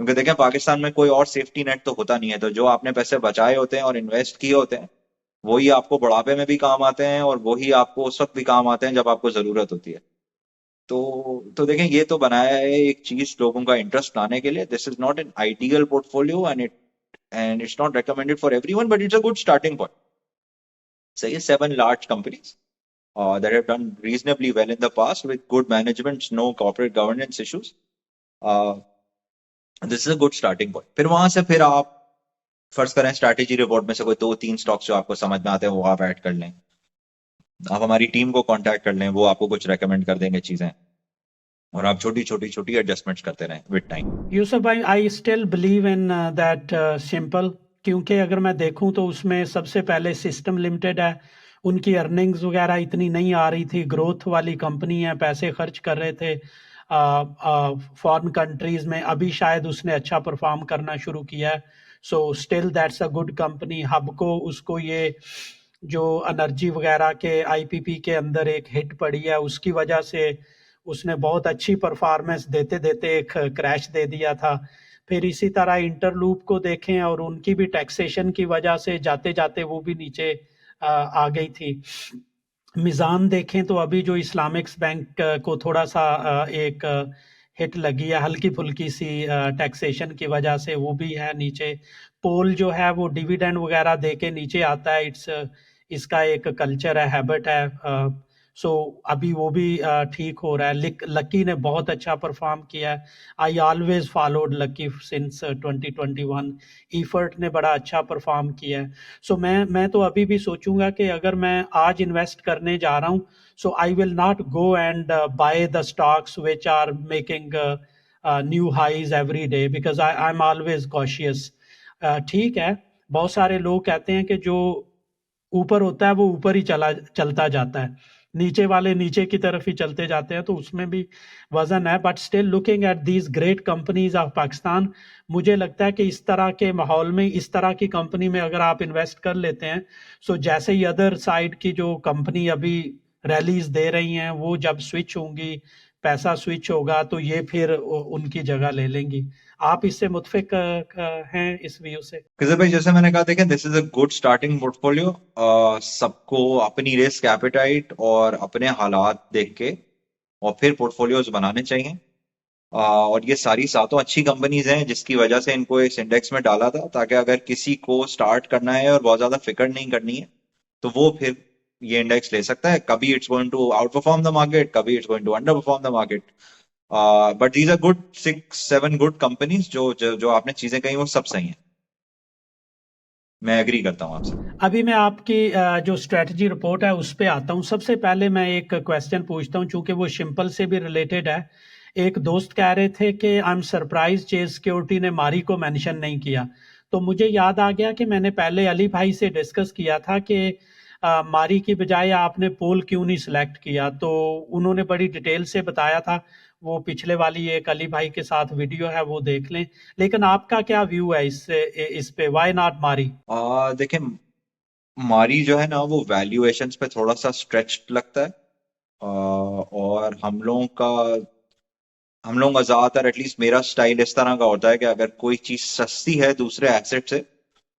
क्योंकि देखें पाकिस्तान में कोई और सेफ्टी नेट तो होता नहीं है, तो जो आपने पैसे बचाए होते हैं और इन्वेस्ट किए होते हैं वही आपको बुढ़ापे में भी काम आते हैं और वही आपको उस वक्त भी काम आते हैं जब आपको जरूरत होती है। तो देखें ये तो बनाया है एक चीज लोगों का इंटरेस्ट लाने के लिए। This is not an ideal portfolio and it's not recommended for everyone, but it's a good starting point. सही है, 7 large companies that have done reasonably well in the past with good management, no corporate governance issues. Uh, this is a good starting point. फिर वहां से फिर आप फर्ज करें strategy report में से कोई 2-3 स्टॉक्स जो आपको समझ में आते हैं वो आप ऐड कर लें, आप हमारी टीम को कांटेक्ट कर लें, वो आपको कुछ रेकमेंड कर देंगे चीजें, और आप छोटी छोटी छोटी एडजस्टमेंट्स करते रहें विद टाइम। यूसुफ भाई, I still believe in that simple, क्योंकि अगर मैं देखूं तो उसमें सबसे पहले सिस्टम लिमिटेड है, उनकी अर्निंग्स वगैरह इतनी नहीं आ रही थी, ग्रोथ वाली कंपनी है, पैसे खर्च कर रहे थे फॉरेन कंट्रीज में, अभी शायद उसने अच्छा परफॉर्म करना शुरू किया है। So still that's a good company. हबको उसको ये जो एनर्जी वगैरह के आईपीपी के अंदर एक हिट पड़ी है उसकी वजह से उसने बहुत अच्छी परफॉर्मेंस देते देते एक क्रैश दे दिया था। फिर इसी तरह इंटरलूप को देखें और उनकी भी टैक्सेशन की वजह से जाते जाते वो भी नीचे आ गई थी। मिज़ान देखें तो अभी जो इस्लामिक बैंक को थोड़ा सा एक हिट लगी है हल्की फुल्की सी टैक्सेशन की वजह से, वो भी है नीचे। पोल जो है वो डिविडेंड वगैरह दे के नीचे आता है, इसका एक कल्चर है, हैबिट है। सो अभी वो भी ठीक हो रहा है। लकी ने बहुत अच्छा परफॉर्म किया है। I always followed lucky since 2021। Efert ने बड़ा अच्छा परफॉर्म किया है। सो मैं तो अभी भी सोचूंगा कि अगर मैं आज इन्वेस्ट करने जा रहा हूँ, so I will not go and buy the stocks which are making new highs every day, because I am always cautious. ठीक है, बहुत सारे लोग कहते हैं कि जो ऊपर होता है वो ऊपर ही चलता जाता है, नीचे वाले नीचे की तरफ ही चलते जाते हैं, तो उसमें भी वजन है। But still looking at these great companies of Pakistan, मुझे लगता है कि इस तरह के माहौल में इस तरह की कंपनी में अगर आप इन्वेस्ट कर लेते हैं, सो जैसे ही अदर साइड की जो कंपनी अभी रैलीज दे रही हैं वो जब स्विच होंगी, पैसा स्विच होगा, तो ये फिर उनकी जगह ले लेंगी। आप इससे मुतफिक हैं इस व्यू से? किजर भाई जैसे मैंने कहा, देखें this is a good starting portfolio. सबको अपनी रिस्क एपेटाइट और अपने हालात देख के और फिर पोर्टफोलियोज बनाने चाहिए। और ये सारी सातों अच्छी कंपनीज हैं जिसकी वजह से इनको इस इंडेक्स में डाला था, ताकि अगर किसी को स्टार्ट करना है और बहुत ज्यादा फिक्र नहीं करनी है तो वो फिर ये इंडेक्स ले सकता है। कभी it's going to outperform the market, कभी it's going to underperform the market, but these are good 6-7 good companies. जो आपने चीजें कही वो सब सही हैं, मैं एग्री करता हूँ आपसे। अभी मैं आपकी जो स्ट्रेटजी रिपोर्ट है उस पे आता हूँ। सबसे पहले मैं एक क्वेश्चन पूछता हूँ, चूंकि वो सिंपल से भी रिलेटेड है। एक दोस्त कह रहे थे कि I am surprise chase security ने मारी को मेंशन नहीं किया, तो मुझे याद आ गया कि मैंने पहले अली भाई से डिस्कस किया था कि मारी की बजाय आपने पोल क्यों नहीं सिलेक्ट किया, तो उन्होंने बड़ी डिटेल से बताया था। वो पिछले वाली एक अली भाई के साथ वीडियो है, वो देख लें। लेकिन आपका क्या व्यू है इस पे, व्हाई नॉट मारी? देखें मारी जो है ना वो वैल्यूएशंस पे थोड़ा सा स्ट्रेच्ड लगता है। और हम लोग का ज्यादातर, एटलीस्ट मेरा स्टाइल इस तरह का होता है कि अगर कोई चीज सस्ती है दूसरे एसेट से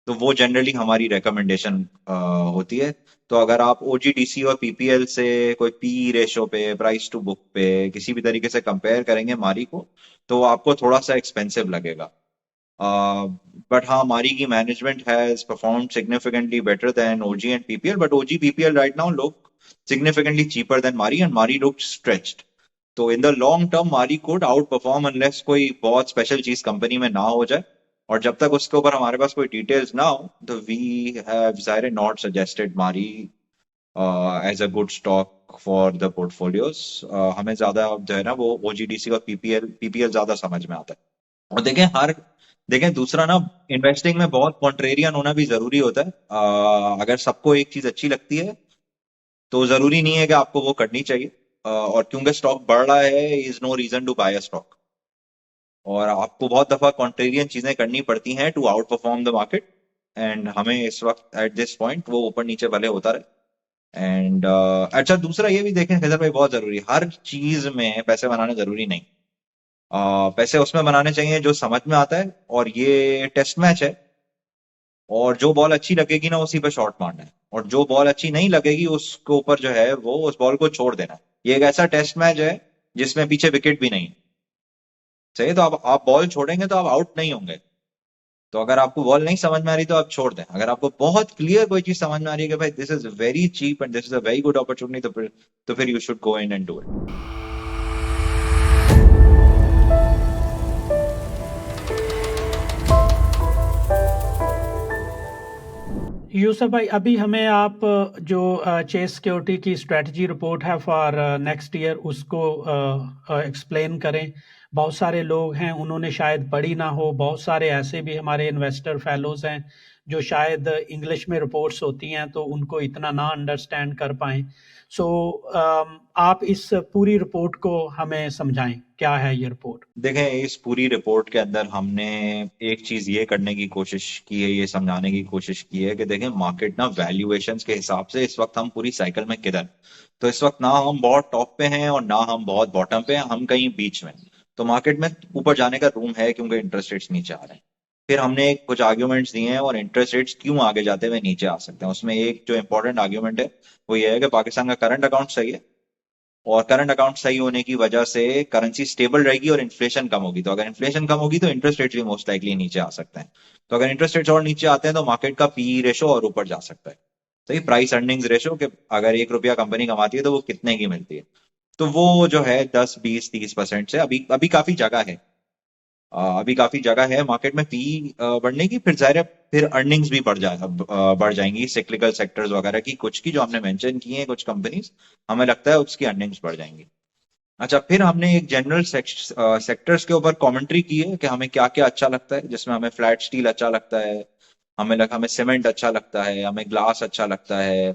तो वो जनरली हमारी रिकमेंडेशन होती है। तो अगर आप ओजीडीसी और पीपीएल से कोई पी रेशो पे, प्राइस टू बुक पे किसी भी तरीके से कंपेयर करेंगे मारी को, तो वो आपको थोड़ा सा एक्सपेंसिव लगेगा। बट हाँ, मारी की management has performed significantly better than OG and PPL, but OG PPL right now look significantly cheaper than Mari, and Mari looked stretched. तो इन द लॉन्ग टर्म मारी कोड आउट परफॉर्म अनलेस कोई बहुत special चीज company में ना हो जाए। और जब तक उसके ऊपर हमारे पास कोई डिटेल्स ना हो, तो वी हैव ज़ाहिर not suggested Mari as a good stock for the portfolios. हमें ज्यादा जो है ना वो ओजीडीसी और पीपीएल पीपीएल ज्यादा समझ में आता है। और देखें दूसरा ना, इन्वेस्टिंग में बहुत कॉन्ट्रेरियन होना भी जरूरी होता है। अगर सबको एक चीज अच्छी लगती है तो जरूरी नहीं है कि आपको वो करनी चाहिए। और क्योंकि स्टॉक बढ़ रहा है is no reason to buy a stock. और आपको बहुत दफा कॉन्ट्रेरियन चीजें करनी पड़ती हैं to outperform the market. And हमें इस वक्त एट दिस पॉइंट वो ऊपर नीचे भले होता रहे। एंड अच्छा, दूसरा ये भी देखें खैजर भाई, बहुत जरूरी है, हर चीज में पैसे बनाना जरूरी नहीं। पैसे उसमें बनाने चाहिए जो समझ में आता है, और ये टेस्ट मैच है। और जो बॉल अच्छी लगेगी ना उसी पे शॉट मारना है, और जो बॉल अच्छी नहीं लगेगी उसके ऊपर जो है वो उस बॉल को छोड़ देना है। ये एक ऐसा टेस्ट मैच है जिसमें पीछे विकेट भी नहीं है। सही है, तो आप बॉल छोड़ेंगे तो आप आउट नहीं होंगे। तो अगर आपको बॉल नहीं समझ में आ रही तो आप छोड़ दें। अगर आपको बहुत क्लियर कोई चीज समझ में आ रही है कि भाई this is very cheap and this is a very good opportunity, तो फिर you should go in and do it. Yusuf भाई, अभी हमें आप जो चेस सिक्योरिटी की स्ट्रेटजी रिपोर्ट है फॉर नेक्स्ट ईयर उसको एक्सप्लेन करें। बहुत सारे लोग हैं, उन्होंने शायद पढ़ी ना हो, बहुत सारे ऐसे भी हमारे इन्वेस्टर फेलोज हैं जो शायद इंग्लिश में रिपोर्ट्स होती हैं तो उनको इतना ना अंडरस्टैंड कर पाएं। सो आप इस पूरी रिपोर्ट को हमें समझाएं, क्या है ये रिपोर्ट। देखें, इस पूरी रिपोर्ट के अंदर हमने एक चीज ये करने की कोशिश की है, ये समझाने की कोशिश की है कि देखें मार्केट ना वैल्यूएशंस के हिसाब से इस वक्त हम पूरी साइकिल में किधर। तो इस वक्त ना हम बहुत टॉप पे हैं और ना हम बहुत बॉटम पे हैं, हम कहीं बीच में। तो मार्केट में ऊपर जाने का रूम है क्योंकि इंटरेस्ट रेट्स नीचे आ रहे हैं। फिर हमने कुछ आर्ग्यूमेंट्स दिए हैं और इंटरेस्ट रेट्स क्यों आगे जाते हुए नीचे आ सकते हैं। उसमें एक जो इंपॉर्टेंट आर्ग्यूमेंट है वो ये है कि पाकिस्तान का करंट अकाउंट सही है, और करंट अकाउंट सही होने की वजह से करेंसी स्टेबल रहेगी और इन्फ्लेशन कम होगी। तो अगर इन्फ्लेशन कम होगी तो इंटरेस्ट रेट्स भी मोस्ट लाइकली नीचे आ सकते हैं। तो अगर इंटरेस्ट रेट्स और नीचे आते हैं तो मार्केट का पी रेशो और ऊपर जा सकता है। तो ये प्राइस अर्निंग्स रेशो, कि अगर 1 रुपया कंपनी कमाती है तो वो कितने की मिलती है। तो वो जो है 10, 20, 30% से अभी अभी काफी जगह है। अभी काफी जगह है मार्केट में पी बढ़ने की। फिर जाहिर है फिर अर्निंग्स भी बढ़ जाएंगी सिक्लिकल सेक्टर्स वगैरह की, कुछ की जो हमने मेंशन की हैं कुछ कंपनीज, हमें लगता है उसकी अर्निंग्स बढ़ जाएंगी। अच्छा, फिर हमने एक जनरल सेक्टर्स के ऊपर कमेंट्री की है कि हमें क्या क्या अच्छा लगता है, जिसमें हमें फ्लैट स्टील अच्छा लगता है, हमें सीमेंट अच्छा लगता है, हमें ग्लास अच्छा लगता है,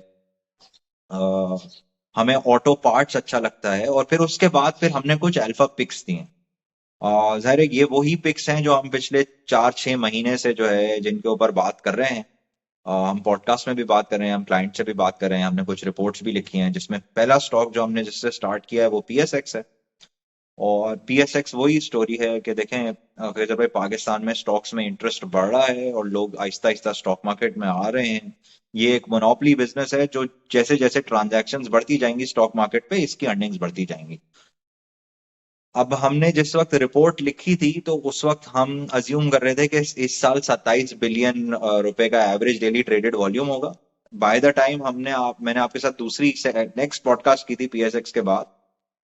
अ, हमें ऑटो पार्ट्स अच्छा लगता है। और फिर उसके बाद फिर हमने कुछ अल्फा पिक्स दिए। जाहिर है ये वही पिक्स हैं जो हम पिछले 4-6 महीने से जो है जिनके ऊपर बात कर रहे हैं। हम पॉडकास्ट में भी बात कर रहे हैं, हम क्लाइंट से भी बात कर रहे हैं, हमने कुछ रिपोर्ट्स भी लिखी हैं, जिसमें पहला स्टॉक जो हमने जिससे स्टार्ट किया है वो पीएसएक्स है। और पीएसएक्स वही स्टोरी है कि देखें फैजल भाई, पाकिस्तान में स्टॉक्स में इंटरेस्ट बढ़ रहा है और लोग आहिस्ता आहिस्ता स्टॉक मार्केट में आ रहे हैं। ये एक मोनोपोली बिजनेस है जो जैसे जैसे ट्रांजैक्शंस बढ़ती जाएंगी स्टॉक मार्केट पे, इसकी अर्निंग्स बढ़ती जाएंगी। अब हमने जिस वक्त रिपोर्ट लिखी थी तो उस वक्त हम अज्यूम कर रहे थे कि इस साल 27 बिलियन रुपए का एवरेज डेली ट्रेडेड वॉल्यूम होगा। बाय द टाइम मैंने आपके साथ दूसरी नेक्स्ट पॉडकास्ट की थी पीएसएक्स के बाद,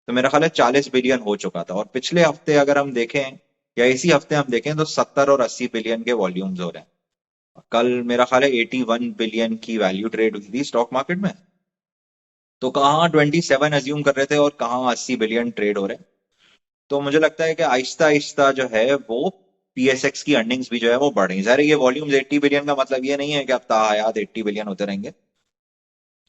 तो मेरा ख्याल है 40 बिलियन हो चुका था। और पिछले हफ्ते अगर हम देखें या इसी हफ्ते हम देखें तो 70 और 80 बिलियन के वॉल्यूम्स हो रहे हैं। कल मेरा ख्याल है 81 बिलियन की वैल्यू ट्रेड हुई थी स्टॉक मार्केट में। तो कहाँ 27 अज्यूम कर रहे थे और कहाँ 80 बिलियन ट्रेड हो रहे हैं। तो मुझे लगता है कि आहिस्ता आहिस्ता जो है वो पीएसएक्स की अर्निंग्स भी जो है वो बढ़ रही है। ज़ाहिर है ये वॉल्यूम्स 80 बिलियन का मतलब ये नहीं है कि अब ताहयात 80 बिलियन होते रहेंगे,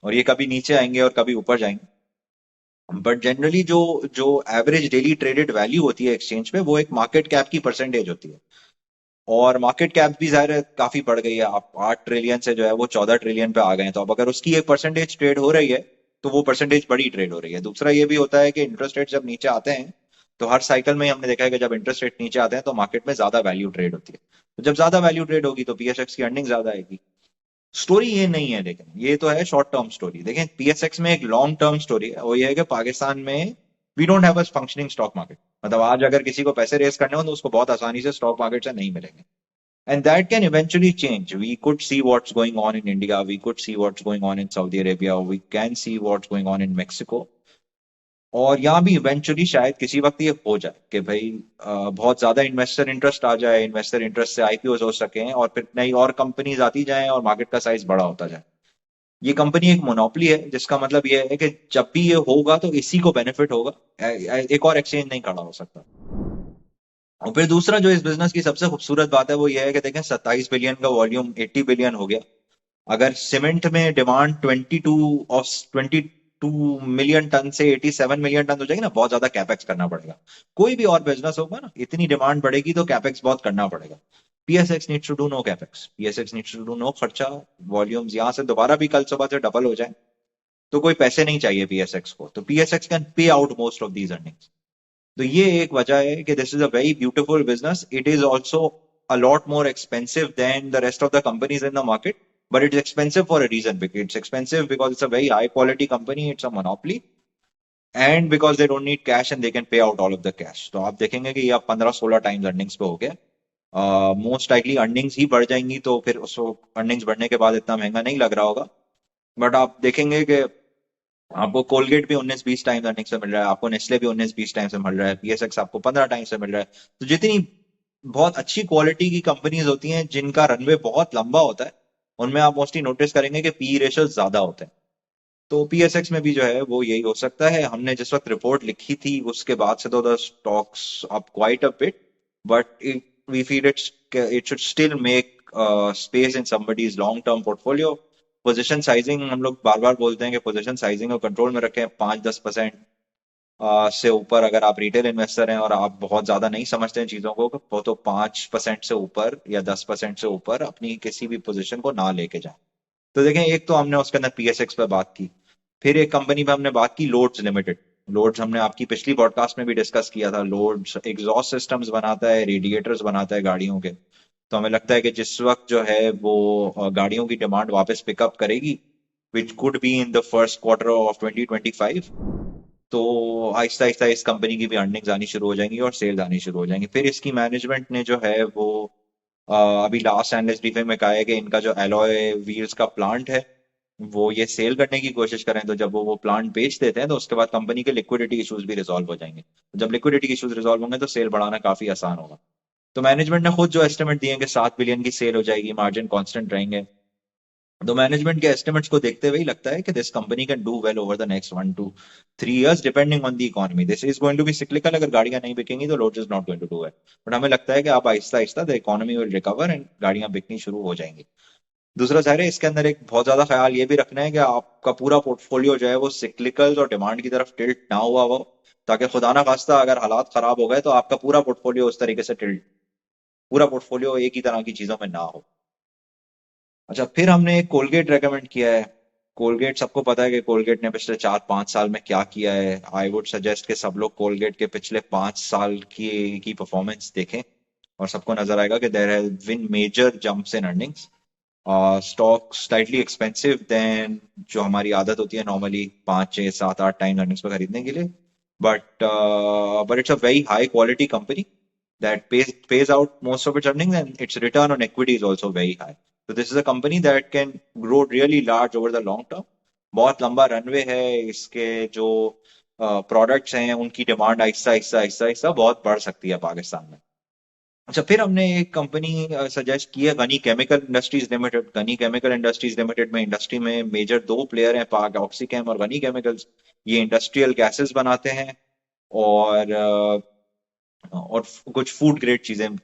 और ये कभी नीचे आएंगे और कभी ऊपर जाएंगे। बट जनरली जो जो एवरेज डेली ट्रेडेड वैल्यू होती है एक्सचेंज पे, वो एक मार्केट कैप की परसेंटेज होती है। और मार्केट कैप भी ज़ाहिर है काफी बढ़ गई है, आप 8 ट्रिलियन से जो है वो 14 ट्रिलियन पे आ गए हैं। तो अब अगर उसकी एक परसेंटेज ट्रेड हो रही है तो वो परसेंटेज बड़ी ट्रेड हो रही है। दूसरा ये भी होता है कि इंटरेस्ट रेट जब नीचे आते हैं तो हर साइकिल में हमने देखा है कि जब इंटरेस्ट रेट नीचे आते हैं तो मार्केट में ज्यादा वैल्यू ट्रेड होती है, तो जब ज्यादा वैल्यू ट्रेड होगी तो पीएसएक्स की अर्निंग ज्यादा आएगी। स्टोरी ये नहीं है, लेकिन ये तो है शॉर्ट टर्म स्टोरी। देखें पीएसएक्स में एक लॉन्ग टर्म स्टोरी है, वो ये है कि पाकिस्तान में we don't have a functioning stock market. मतलब आज अगर किसी को पैसे रेस करने हो तो उसको बहुत आसानी से स्टॉक मार्केट से नहीं मिलेंगे, and that can eventually change. We could see what's going on in India, we could see what's going on in Saudi Arabia, we can see what's going on in Mexico, और यहाँ भी eventually शायद किसी वक्त ये हो जाए कि भाई बहुत ज्यादा इन्वेस्टर इंटरेस्ट आ जाए, इन्वेस्टर इंटरेस्ट से आईपीओ हो सके और फिर नई और कंपनीज आती जाएं और मार्केट का साइज बड़ा होता जाए। ये कंपनी एक मोनोपोली है, जिसका मतलब ये है कि जब भी ये होगा तो इसी को बेनिफिट होगा, एक और एक्सचेंज नहीं खड़ा हो सकता। और फिर दूसरा जो इस बिजनेस की सबसे खूबसूरत बात है वो ये है कि देखें 27 बिलियन का वॉल्यूम 80 बिलियन हो गया। अगर सीमेंट में डिमांड 22 मिलियन टन से 87 मिलियन टन हो जाएगी ना, बहुत ज्यादा कैपेक्स करना पड़ेगा। कोई भी और बिजनेस होगा ना, इतनी डिमांड बढ़ेगी तो कैपेक्स बहुत करना पड़ेगा। PSX needs to do no capex, PSX needs to do no खर्चा। वॉल्यूम्स यहां से दोबारा भी कल सुबह से डबल हो जाए तो कोई पैसे नहीं चाहिए पीएसएक्स को, तो PSX can pay out most of these earnings. तो ये एक वजह है कि this is a very beautiful business. It is also a lot more expensive than the rest of the companies in the market, but it's expensive for a reason. Because it's expensive because it's a very high quality company, it's a monopoly, and because they don't need cash and they can pay out all of the cash. तो आप देखेंगे कि ये अब 15-16 times earnings पे हो गया। Most likely earnings ही बढ़ जाएंगी तो फिर उसको अर्निंग्स बढ़ने के बाद इतना महंगा नहीं लग रहा होगा। बट आप देखेंगे कि आपको कोलगेट भी 19-20 टाइम्स अर्निंग से मिल रहा है, आपको नेस्ले भी 19-20 टाइम्स से मिल रहा है, पीएसएक्स आपको 15 टाइम्स से मिल रहा है। तो जितनी बहुत अच्छी क्वालिटी की कंपनीज होती हैं जिनका रनवे बहुत लंबा होता है, उनमें आप मोस्टली नोटिस करेंगे कि पी रेशियो ज्यादा होते हैं। तो पीएसएक्स में भी जो है वो यही हो सकता है। हमने जिस वक्त रिपोर्ट लिखी थी उसके बाद से तो the stocks up quite a bit, but we feel it should still make space in somebody's long term portfolio. Position sizing हम लोग बार बार बोलते हैं कि पोजीशन साइजिंग को कंट्रोल में रखें। 5-10% से ऊपर अगर आप रिटेल इन्वेस्टर हैं और आप बहुत ज्यादा नहीं समझते हैं चीजों को, तो 5% से ऊपर या 10% से ऊपर अपनी किसी भी पोजीशन को ना लेके जाएं। तो देखें, एक तो हमने उसके अंदर पीएसएक्स पे बात की, फिर एक कंपनी पे हमने बात की लोड्स लिमिटेड। लोड्स हमने आपकी पिछली पॉडकास्ट में भी डिस्कस किया था। लोड्स एग्जॉस्ट सिस्टम्स बनाता है, रेडिएटर्स बनाता है गाड़ियों के। तो हमें लगता है कि जिस वक्त जो है वो गाड़ियों की डिमांड वापस पिकअप करेगी, which could be in the first quarter of 2025, तो आहिस्ता आहिस्ता इस कंपनी की भी अर्निंग्स आनी शुरू हो जाएंगी और सेल्स आनी शुरू हो जाएंगी। फिर इसकी मैनेजमेंट ने जो है वो अभी लास्ट एनालिस्ट ब्रीफिंग में कहा है कि इनका जो एलॉय व्हील्स का प्लांट है वो ये सेल करने की कोशिश करें, तो जब वो प्लांट बेच देते हैं तो उसके बाद कंपनी के लिक्विडिटी इश्यूज भी रिजॉल्व हो जाएंगे। जब लिक्विडिटी इश्यूज रिजॉल्व होंगे तो सेल बढ़ाना काफी आसान होगा। तो मैनेजमेंट ने खुद जो एस्टिमेट दिए हैं कि 7 बिलियन की सेल हो जाएगी, मार्जिन कांस्टेंट रहेंगे। तो मैनेजमेंट के एस्टिमेट्स को देखते हुए ही लगता है कि this company can do well over the next 1 to 3 years depending on the economy. This is going to be cyclical, अगर गाड़ियां नहीं बिकेंगी तो load is not going to do well, but हमें लगता है कि आप आहिस्ता आहिस्ता the economy will recover and गाड़ियां बिकनी शुरू हो जाएंगी। दूसरा जाहिर है इसके अंदर एक बहुत ज्यादा ख्याल ये भी रखना है कि आपका पूरा पोर्टफोलियो जो है वो सिक्लिकल और डिमांड की तरफ टिल्ट ना हुआ हो, ताकि खुदा ना खास्ता अगर हालात खराब हो गए तो आपका पूरा पोर्टफोलियो उस तरीके से टिल्ट, पूरा पोर्टफोलियो एक ही तरह की चीजों में ना हो। अच्छा, फिर हमने एक कोलगेट रेकमेंड किया है। कोलगेट सबको पता है कि कोलगेट ने पिछले 4-5 साल में क्या किया है। आई वुड सजेस्ट कि सब लोग कोलगेट के पिछले 5 साल की परफॉर्मेंस देखें और सबको नजर आएगा कि there have been major jumps in earnings. Stock slightly expensive than जो हमारी आदत होती है नॉर्मली 5-6-7-8 टाइम अर्निंग्स पर खरीदने के लिए, but it's a very high quality company that pays out most of its earnings, and its return on equity is also very high. So this is a company that can grow really large over the long term. बहुत लंबा runway है इसके। जो products हैं उनकी demand Aahista Aahista Aahista Aahista बहुत बढ़ सकती है पाकिस्तान में। अच्छा, फिर हमने एक कंपनी सजेस्ट की है, Ghani chemical industries limited. Ghani chemical industries limited में इंडस्ट्री में मेजर 2 प्लेयर हैं, पाक ऑक्सीकेम और गनी केमिकल्स। ये इंडस्ट्रियल गैसेस बनाते हैं और और कुछ फूड ग्रेड चीजें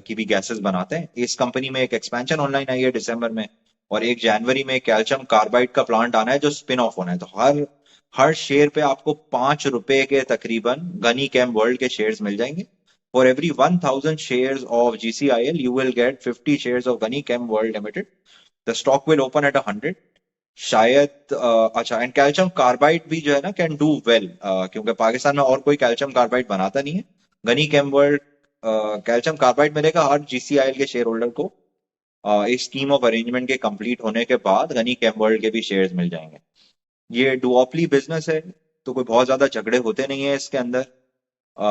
की भी गैसेस बनाते हैं। इस कंपनी में एक एक्सपेंशन ऑनलाइन आई है दिसंबर में, और 1 जनवरी में कैल्शियम कार्बाइड का प्लांट आना है जो स्पिन ऑफ होना है। तो हर हर शेयर पे आपको 5 रुपए के तकरीबन गनी कैम वर्ल्ड के शेयर्स मिल जाएंगे। For every 1000 shares of GCIL you will get 50 shares of Ghani chem world limited. The stock will open at 100, शायद अच्छा, एंड कैल्शियम कार्बाइड भी जो है ना कैन डू वेल, क्योंकि पाकिस्तान में और कोई कैल्शियम कार्बाइड बनाता नहीं है। गनी केमवर्ल्ड कैल्शियम कार्बाइड मिलेगा हर जीसीआईएल के शेयर होल्डर को। इस स्कीम ऑफ अरेंजमेंट के कंप्लीट होने के बाद गनी केमवर्ल्ड के भी शेयर्स मिल जाएंगे। ये डुओपली बिजनेस है, तो कोई बहुत ज्यादा झगड़े होते नहीं है इसके अंदर। अ,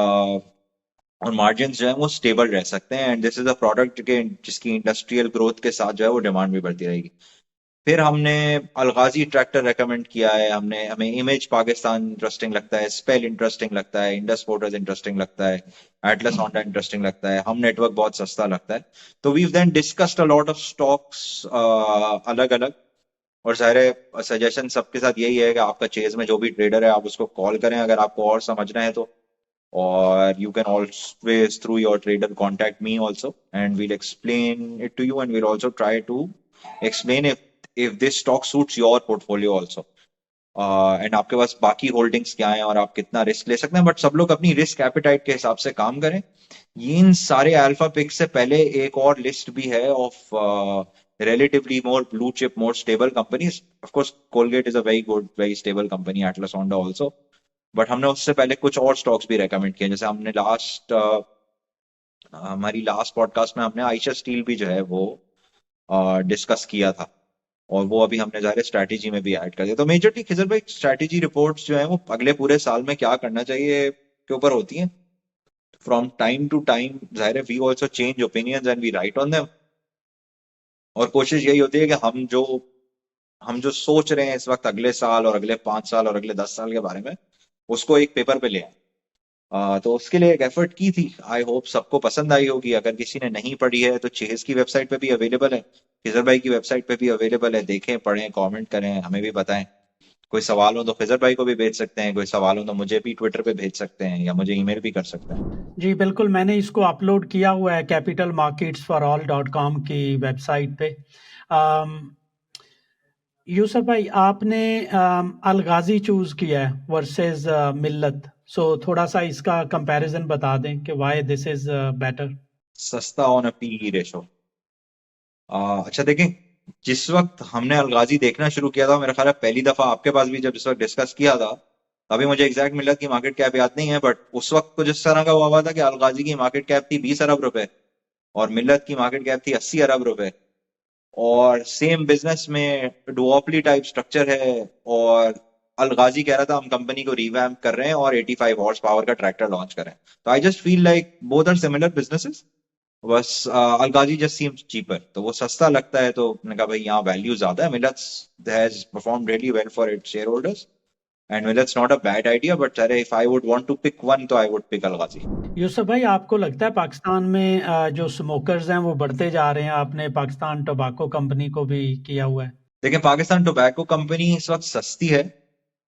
और मार्जिन जो है वो स्टेबल रह सकते हैं, and this is a product के जिसकी इंडस्ट्रियल ग्रोथ के साथ जो है वो डिमांड भी बढ़ती रहेगी। फिर हमने अलगाजी ट्रैक्टर रेकमेंड किया है, हमने हमें इमेज पाकिस्तान इंटरेस्टिंग लगता है, स्पेल इंटरेस्टिंग लगता है, इंडस मोटर्स इंटरेस्टिंग लगता है, एटलस होंडा इंटरेस्टिंग लगता है, हम नेटवर्क बहुत सस्ता लगता है। तो we then discussed a lot of stocks अलग अलग। और सारे सजेशन सबके साथ यही है कि आपका चेज में जो भी ट्रेडर है आप उसको कॉल करें अगर आपको और समझना है तो। or you can always through your trader contact me also, and we'll explain it to you, and we'll also try to explain if this stock suits your portfolio also, and आपके पास बाकी holdings क्या हैं और आप कितना risk ले सकते हैं। बट सब लोग अपनी रिस्क एपिटाइट के हिसाब से काम करें। ये इन सारे अल्फा पिक्स से पहले एक और लिस्ट भी है of relatively more blue chip, more stable companies. Of course, Colgate is a very good, very stable company, Atlas Honda also. But हमने उससे पहले कुछ और स्टॉक्स भी रेकमेंड किए, जैसे हमने हमारी लास्ट पॉडकास्ट में हमने आयशा स्टील भी जो है वो डिस्कस किया था, और वो अभी हमने ज़ाहिर स्ट्रैटेजी में भी ऐड कर दिया। तो मेजरली खिजर भाई स्ट्रैटेजी रिपोर्ट्स जो है वो अगले पूरे साल में क्या करना चाहिए के ऊपर होती हैं। फ्रॉम टाइम टू टाइम ज़ाहिर है we also change opinions and we write on them, और कोशिश यही होती है कि हम जो सोच रहे हैं इस वक्त अगले साल और अगले 5 साल और अगले 10 साल के बारे में, उसको एक पेपर पे ले आए। तो उसके लिए एक एफर्ट की थी। आई होप सबको पसंद आई होगी। अगर किसी ने नहीं पढ़ी है तो चेज की वेबसाइट पे भी अवेलेबल है, खिजर भाई की वेबसाइट पे भी अवेलेबल है, देखें पढ़ें कमेंट करें, हमें भी बताएं। कोई सवाल हो तो खिजर भाई को भी भेज सकते हैं, कोई सवाल हो तो मुझे भी ट्विटर पे भेज सकते हैं या मुझे ईमेल भी कर सकते हैं। जी बिल्कुल, मैंने इसको अपलोड किया हुआ है capitalmarketsforall.com की वेबसाइट पे। अम, यूसुफ भाई आपने अलगाजी चूज किया है वर्सेस मिल्लत, सो थोड़ा सा इसका कंपैरिजन बता दें कि व्हाई दिस इज बेटर। सस्ता ऑन अ पी रेशो। अच्छा देखें, जिस वक्त हमने अलगाजी देखना शुरू किया था, मेरा ख्याल है पहली दफा आपके पास भी जब इस वक्त डिस्कस किया था, अभी मुझे एग्जैक्ट मिला कि मार्केट कैप याद नहीं है, बट उस वक्त कुछ इस तरह का हुआ था कि अलगाजी की मार्केट कैप थी 20 अरब रुपए और मिल्लत की मार्केट कैप थी 80 अरब रुपए। और सेम बिजनेस में डुओपली टाइप स्ट्रक्चर है, और अलगाजी कह रहा था हम कंपनी को रिवैम्प कर रहे हैं और 85 हॉर्स पावर का ट्रैक्टर लॉन्च कर रहे हैं। तो I just feel like both are similar businesses, बस अलगाजी जस्ट सीम्स चीपर, तो वो सस्ता लगता है। तो मैंने कहा भाई यहाँ वैल्यू ज्यादा है, मिलट्स has perform really well for its shareholders, and मिलट्स not a bad idea, but अरे if I would want to pick one तो आई वुड पिक अलगाजी। यूसुफ भाई आपको लगता है पाकिस्तान में जो स्मोकर्स हैं वो बढ़ते जा रहे हैं? आपने पाकिस्तान टोबैको कंपनी को भी किया हुआ है। देखिए, पाकिस्तान टोबैको कंपनी इस वक्त सस्ती है।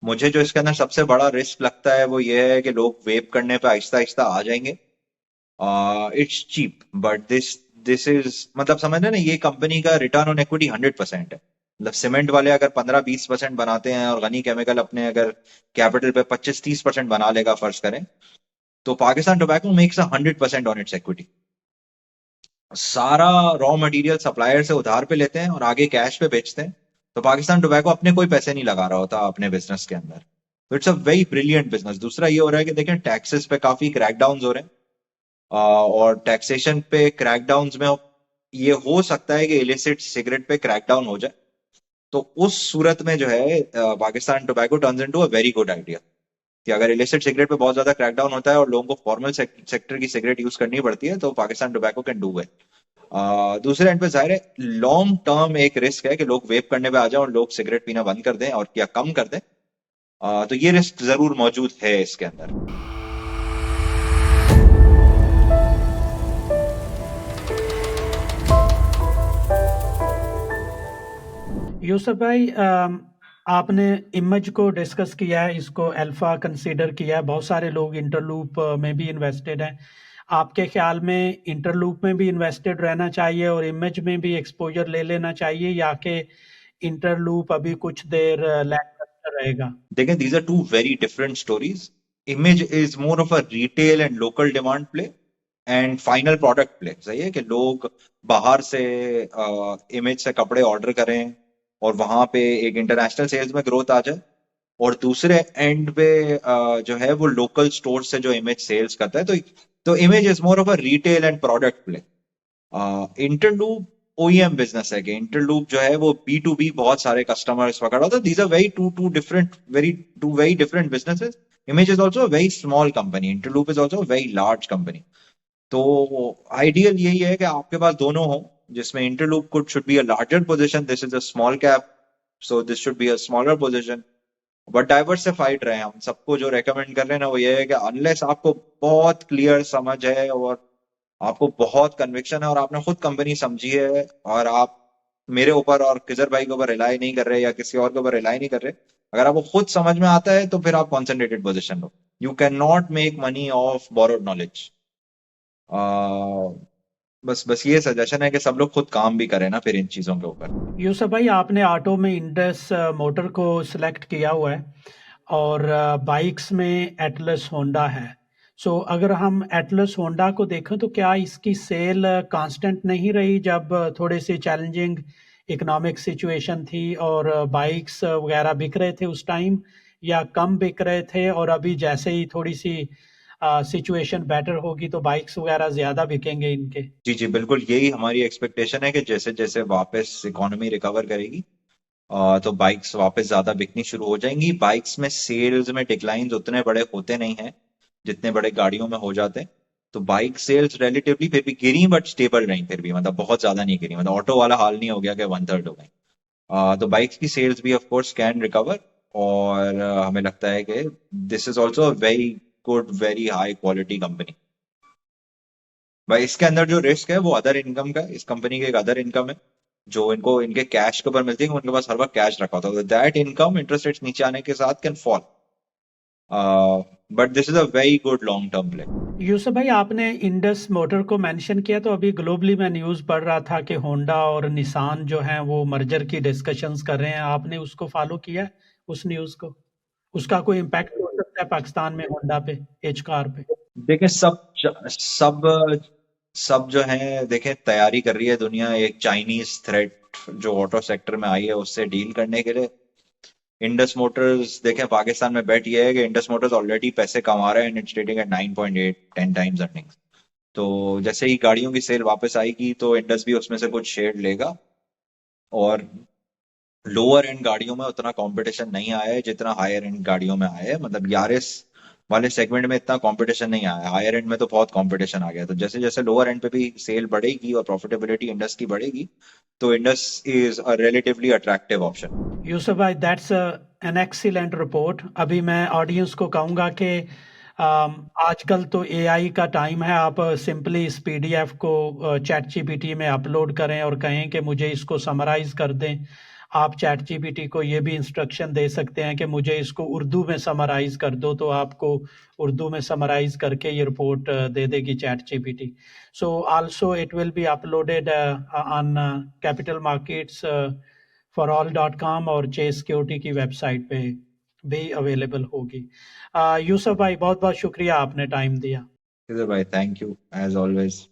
मुझे जो इसके अंदर सबसे बड़ा रिस्क लगता है वो ये है कि लोग वेप करने पे आहिस्ता आहिस्ता आ जाएंगे। It's cheap, but this is मतलब समझ रहे ना, ये कंपनी का रिटर्न ऑन इक्विटी 100% है। मतलब सीमेंट वाले अगर 15-20% बनाते हैं और गनी केमिकल अपने अगर कैपिटल पे 25-30% बना लेगा फर्ज करें, तो Pakistan tobacco makes 100% on it's equity. सारा रॉ मटेरियल सप्लायर से उधार पे लेते हैं और आगे कैश पे बेचते हैं। तो पाकिस्तान टोबैको अपने कोई पैसे नहीं लगा रहा होता अपने बिजनेस के अंदर। तो it's a very brilliant business. दूसरा ये हो रहा है कि देखें टैक्सेस पे काफी क्रैकडाउन हो रहे हैं, और टैक्सेशन पे क्रैकडाउन में ये हो सकता है कि इलिसिट सिगरेट पे क्रैकडाउन हो जाए। तो उस सूरत में जो है Pakistan tobacco turns into a very good idea, कि अगर इलिसिट सिगरेट पे बहुत ज्यादा क्रैकडाउन होता है और लोगों को फॉर्मल सेक्टर की सिगरेट यूज करनी पड़ती है, तो Pakistan tobacco can do it. दूसरे एंड पे जाहिर है लॉन्ग टर्म एक रिस्क है कि लोग वेप करने पे आ जाए और लोग सिगरेट पीना बंद कर दें और या कम कर दें। तो ये रिस्क जरूर मौजूद है इसके अंदर। यूसुफ भाई आपने इमेज को डिस्कस किया है, इसको अल्फा कंसीडर किया है, बहुत सारे लोग इंटरलूप में भी इन्वेस्टेड हैं। आपके ख्याल में इंटरलूप में भी इन्वेस्टेड रहना चाहिए और इमेज में भी एक्सपोजर ले लेना चाहिए, या कि इंटरलूप अभी कुछ देर लैकलस्टर रहेगा? देखें, these are two very different stories. Image is more of a retail and local demand play, and final product play. सही है कि लोग बाहर से इमेज से कपड़े ऑर्डर करें और वहां पे एक इंटरनेशनल सेल्स में ग्रोथ आ जाए, और दूसरे एंड पे जो है वो लोकल स्टोर से जो इमेज सेल्स करता है, तो image is more of a retail and product play. Interloop OEM business है कि इंटरलूप जो है वो बी टू बी बहुत सारे कस्टमर्स पकड़ रहा था। These are very two different very different businesses. Image is also very small company, Interloop is also very large company. तो आइडियल यही है कि आपके पास दोनों हो, जिसमें Interloop could should be a larger position, this is a small cap, so this should be a smaller position, but diversified रहे। हम सबको जो रेकमेंड कर रहे हैं ना वो ये है कि अनलेस आपको बहुत क्लियर समझ है और आपको बहुत कन्विक्शन है और आपने खुद कंपनी समझी है, और आप मेरे ऊपर और किजर भाई के ऊपर रिलाई नहीं कर रहे या किसी और के ऊपर रिलाई नहीं कर रहे, अगर आपको खुद समझ में आता है तो फिर आप concentrated position low. You can not make money of borrowed knowledge. बस बस ये सजेशन है कि सब लोग खुद काम भी करें ना फिर इन चीजों के ऊपर। यूसुफ भाई, आपने ऑटो में इंडस मोटर को सिलेक्ट किया हुआ है और बाइक्स में एटलस होंडा है। सो अगर हम एटलस होंडा को देखें तो क्या इसकी सेल कांस्टेंट नहीं रही जब थोड़े से चैलेंजिंग इकोनॉमिक सिचुएशन थी और बाइक्स वगैरह बिक रहे थे उस टाइम, या कम बिक रहे थे और अभी जैसे ही थोड़ी सी सिचुएशन बेटर होगी तो बाइक्स वगैरह ज़्यादा बिकेंगे इनके? जी जी बिल्कुल, यही हमारी एक्सपेक्टेशन है कि जैसे जैसे वापस इकोनॉमी रिकवर करेगी तो बाइक्स वापस ज्यादा बिकनी शुरू हो जाएंगी। बाइक्स में सेल्स में डिक्लाइंस उतने बड़े होते नहीं हैं जितने बड़े गाड़ियों में हो जाते हैं। तो बाइक सेल्स रिलेटिवली फिर भी गिरी, बट स्टेबल रही फिर भी, मतलब बहुत ज्यादा नहीं गिरी, मतलब ऑटो वाला हाल नहीं हो गया कि वन थर्ड हो गई। तो बाइक्स की सेल्स भी ऑफ कोर्स कैन रिकवर, और हमें लगता है कि this is also very good very high quality company. भाई इसके अंदर जो रिस्क है वो अदर इनकम का है। इस कंपनी की एक अदर इनकम है जो इनको इनके कैश के ऊपर मिलती है, उनके पास हर वक्त कैश रखा होता है, दैट इनकम इंटरेस्ट रेट्स नीचे आने के साथ can fall, but this is a very good long term play. Yusuf भाई, आपने इंडस मोटर को मेंशन किया तो अभी ग्लोबली मैं न्यूज़ पढ़ रहा था कि होंडा और निसान जो हैं वो मर्जर की डिस्कशंस कर रहे हैं। आपने उसको फॉलो किया है, उस न्यूज़ को? उसका कोई इम्पैक्ट हो सकता है पाकिस्तान में होंडा पे, एच कार पे? देखिए सब सब जो है देखें, तैयारी कर रही है दुनिया एक चाइनीज थ्रेट जो ऑटो सेक्टर में आई है उससे डील करने के लिए। इंडस मोटर्स देखें, पाकिस्तान में बेट ये है कि इंडस मोटर्स ऑलरेडी पैसे कमा रहे हैं and it's trading at 9.8 10 times earnings. तो जैसे ही गाड़ियों की सेल वापस आएगी तो इंडस भी उसमें से कुछ शेयर लेगा, और लोअर एंड गाड़ियों में उतना कंपटीशन नहीं आया है जितना हायर एंड गाड़ियों में आया है। मतलब यारिस वाले सेगमेंट में इतना कंपटीशन नहीं आया, हायर एंड में तो बहुत कंपटीशन आ गया। तो जैसे जैसे लोअर एंड पे भी सेल बढ़ेगी और प्रॉफिटेबिलिटी इंडस की बढ़ेगी, तो Indus is a relatively attractive option. Yusuf भाई, दैट्स एन एक्सीलेंट रिपोर्ट। अभी मैं ऑडियंस को कहूँगा कि आजकल तो एआई का टाइम है। आप सिंपली इस पीडीएफ को चैट जीपीटी में अपलोड करें और कहें कि मुझे इसको समराइज कर दें। आप चैट जीपीटी को ये भी इंस्ट्रक्शन दे सकते हैं कि मुझे इसको उर्दू में समराइज कर दो, तो आपको उर्दू में समराइज करके ये रिपोर्ट दे देगी chat GPT. So also it will be uploaded on capital markets for all dot com और चेस सिक्योरिटी की वेबसाइट पे भी अवेलेबल होगी। यूसुफ भाई, बहुत बहुत शुक्रिया, आपने टाइम दिया। भाई थैंक यू एज ऑलवेज।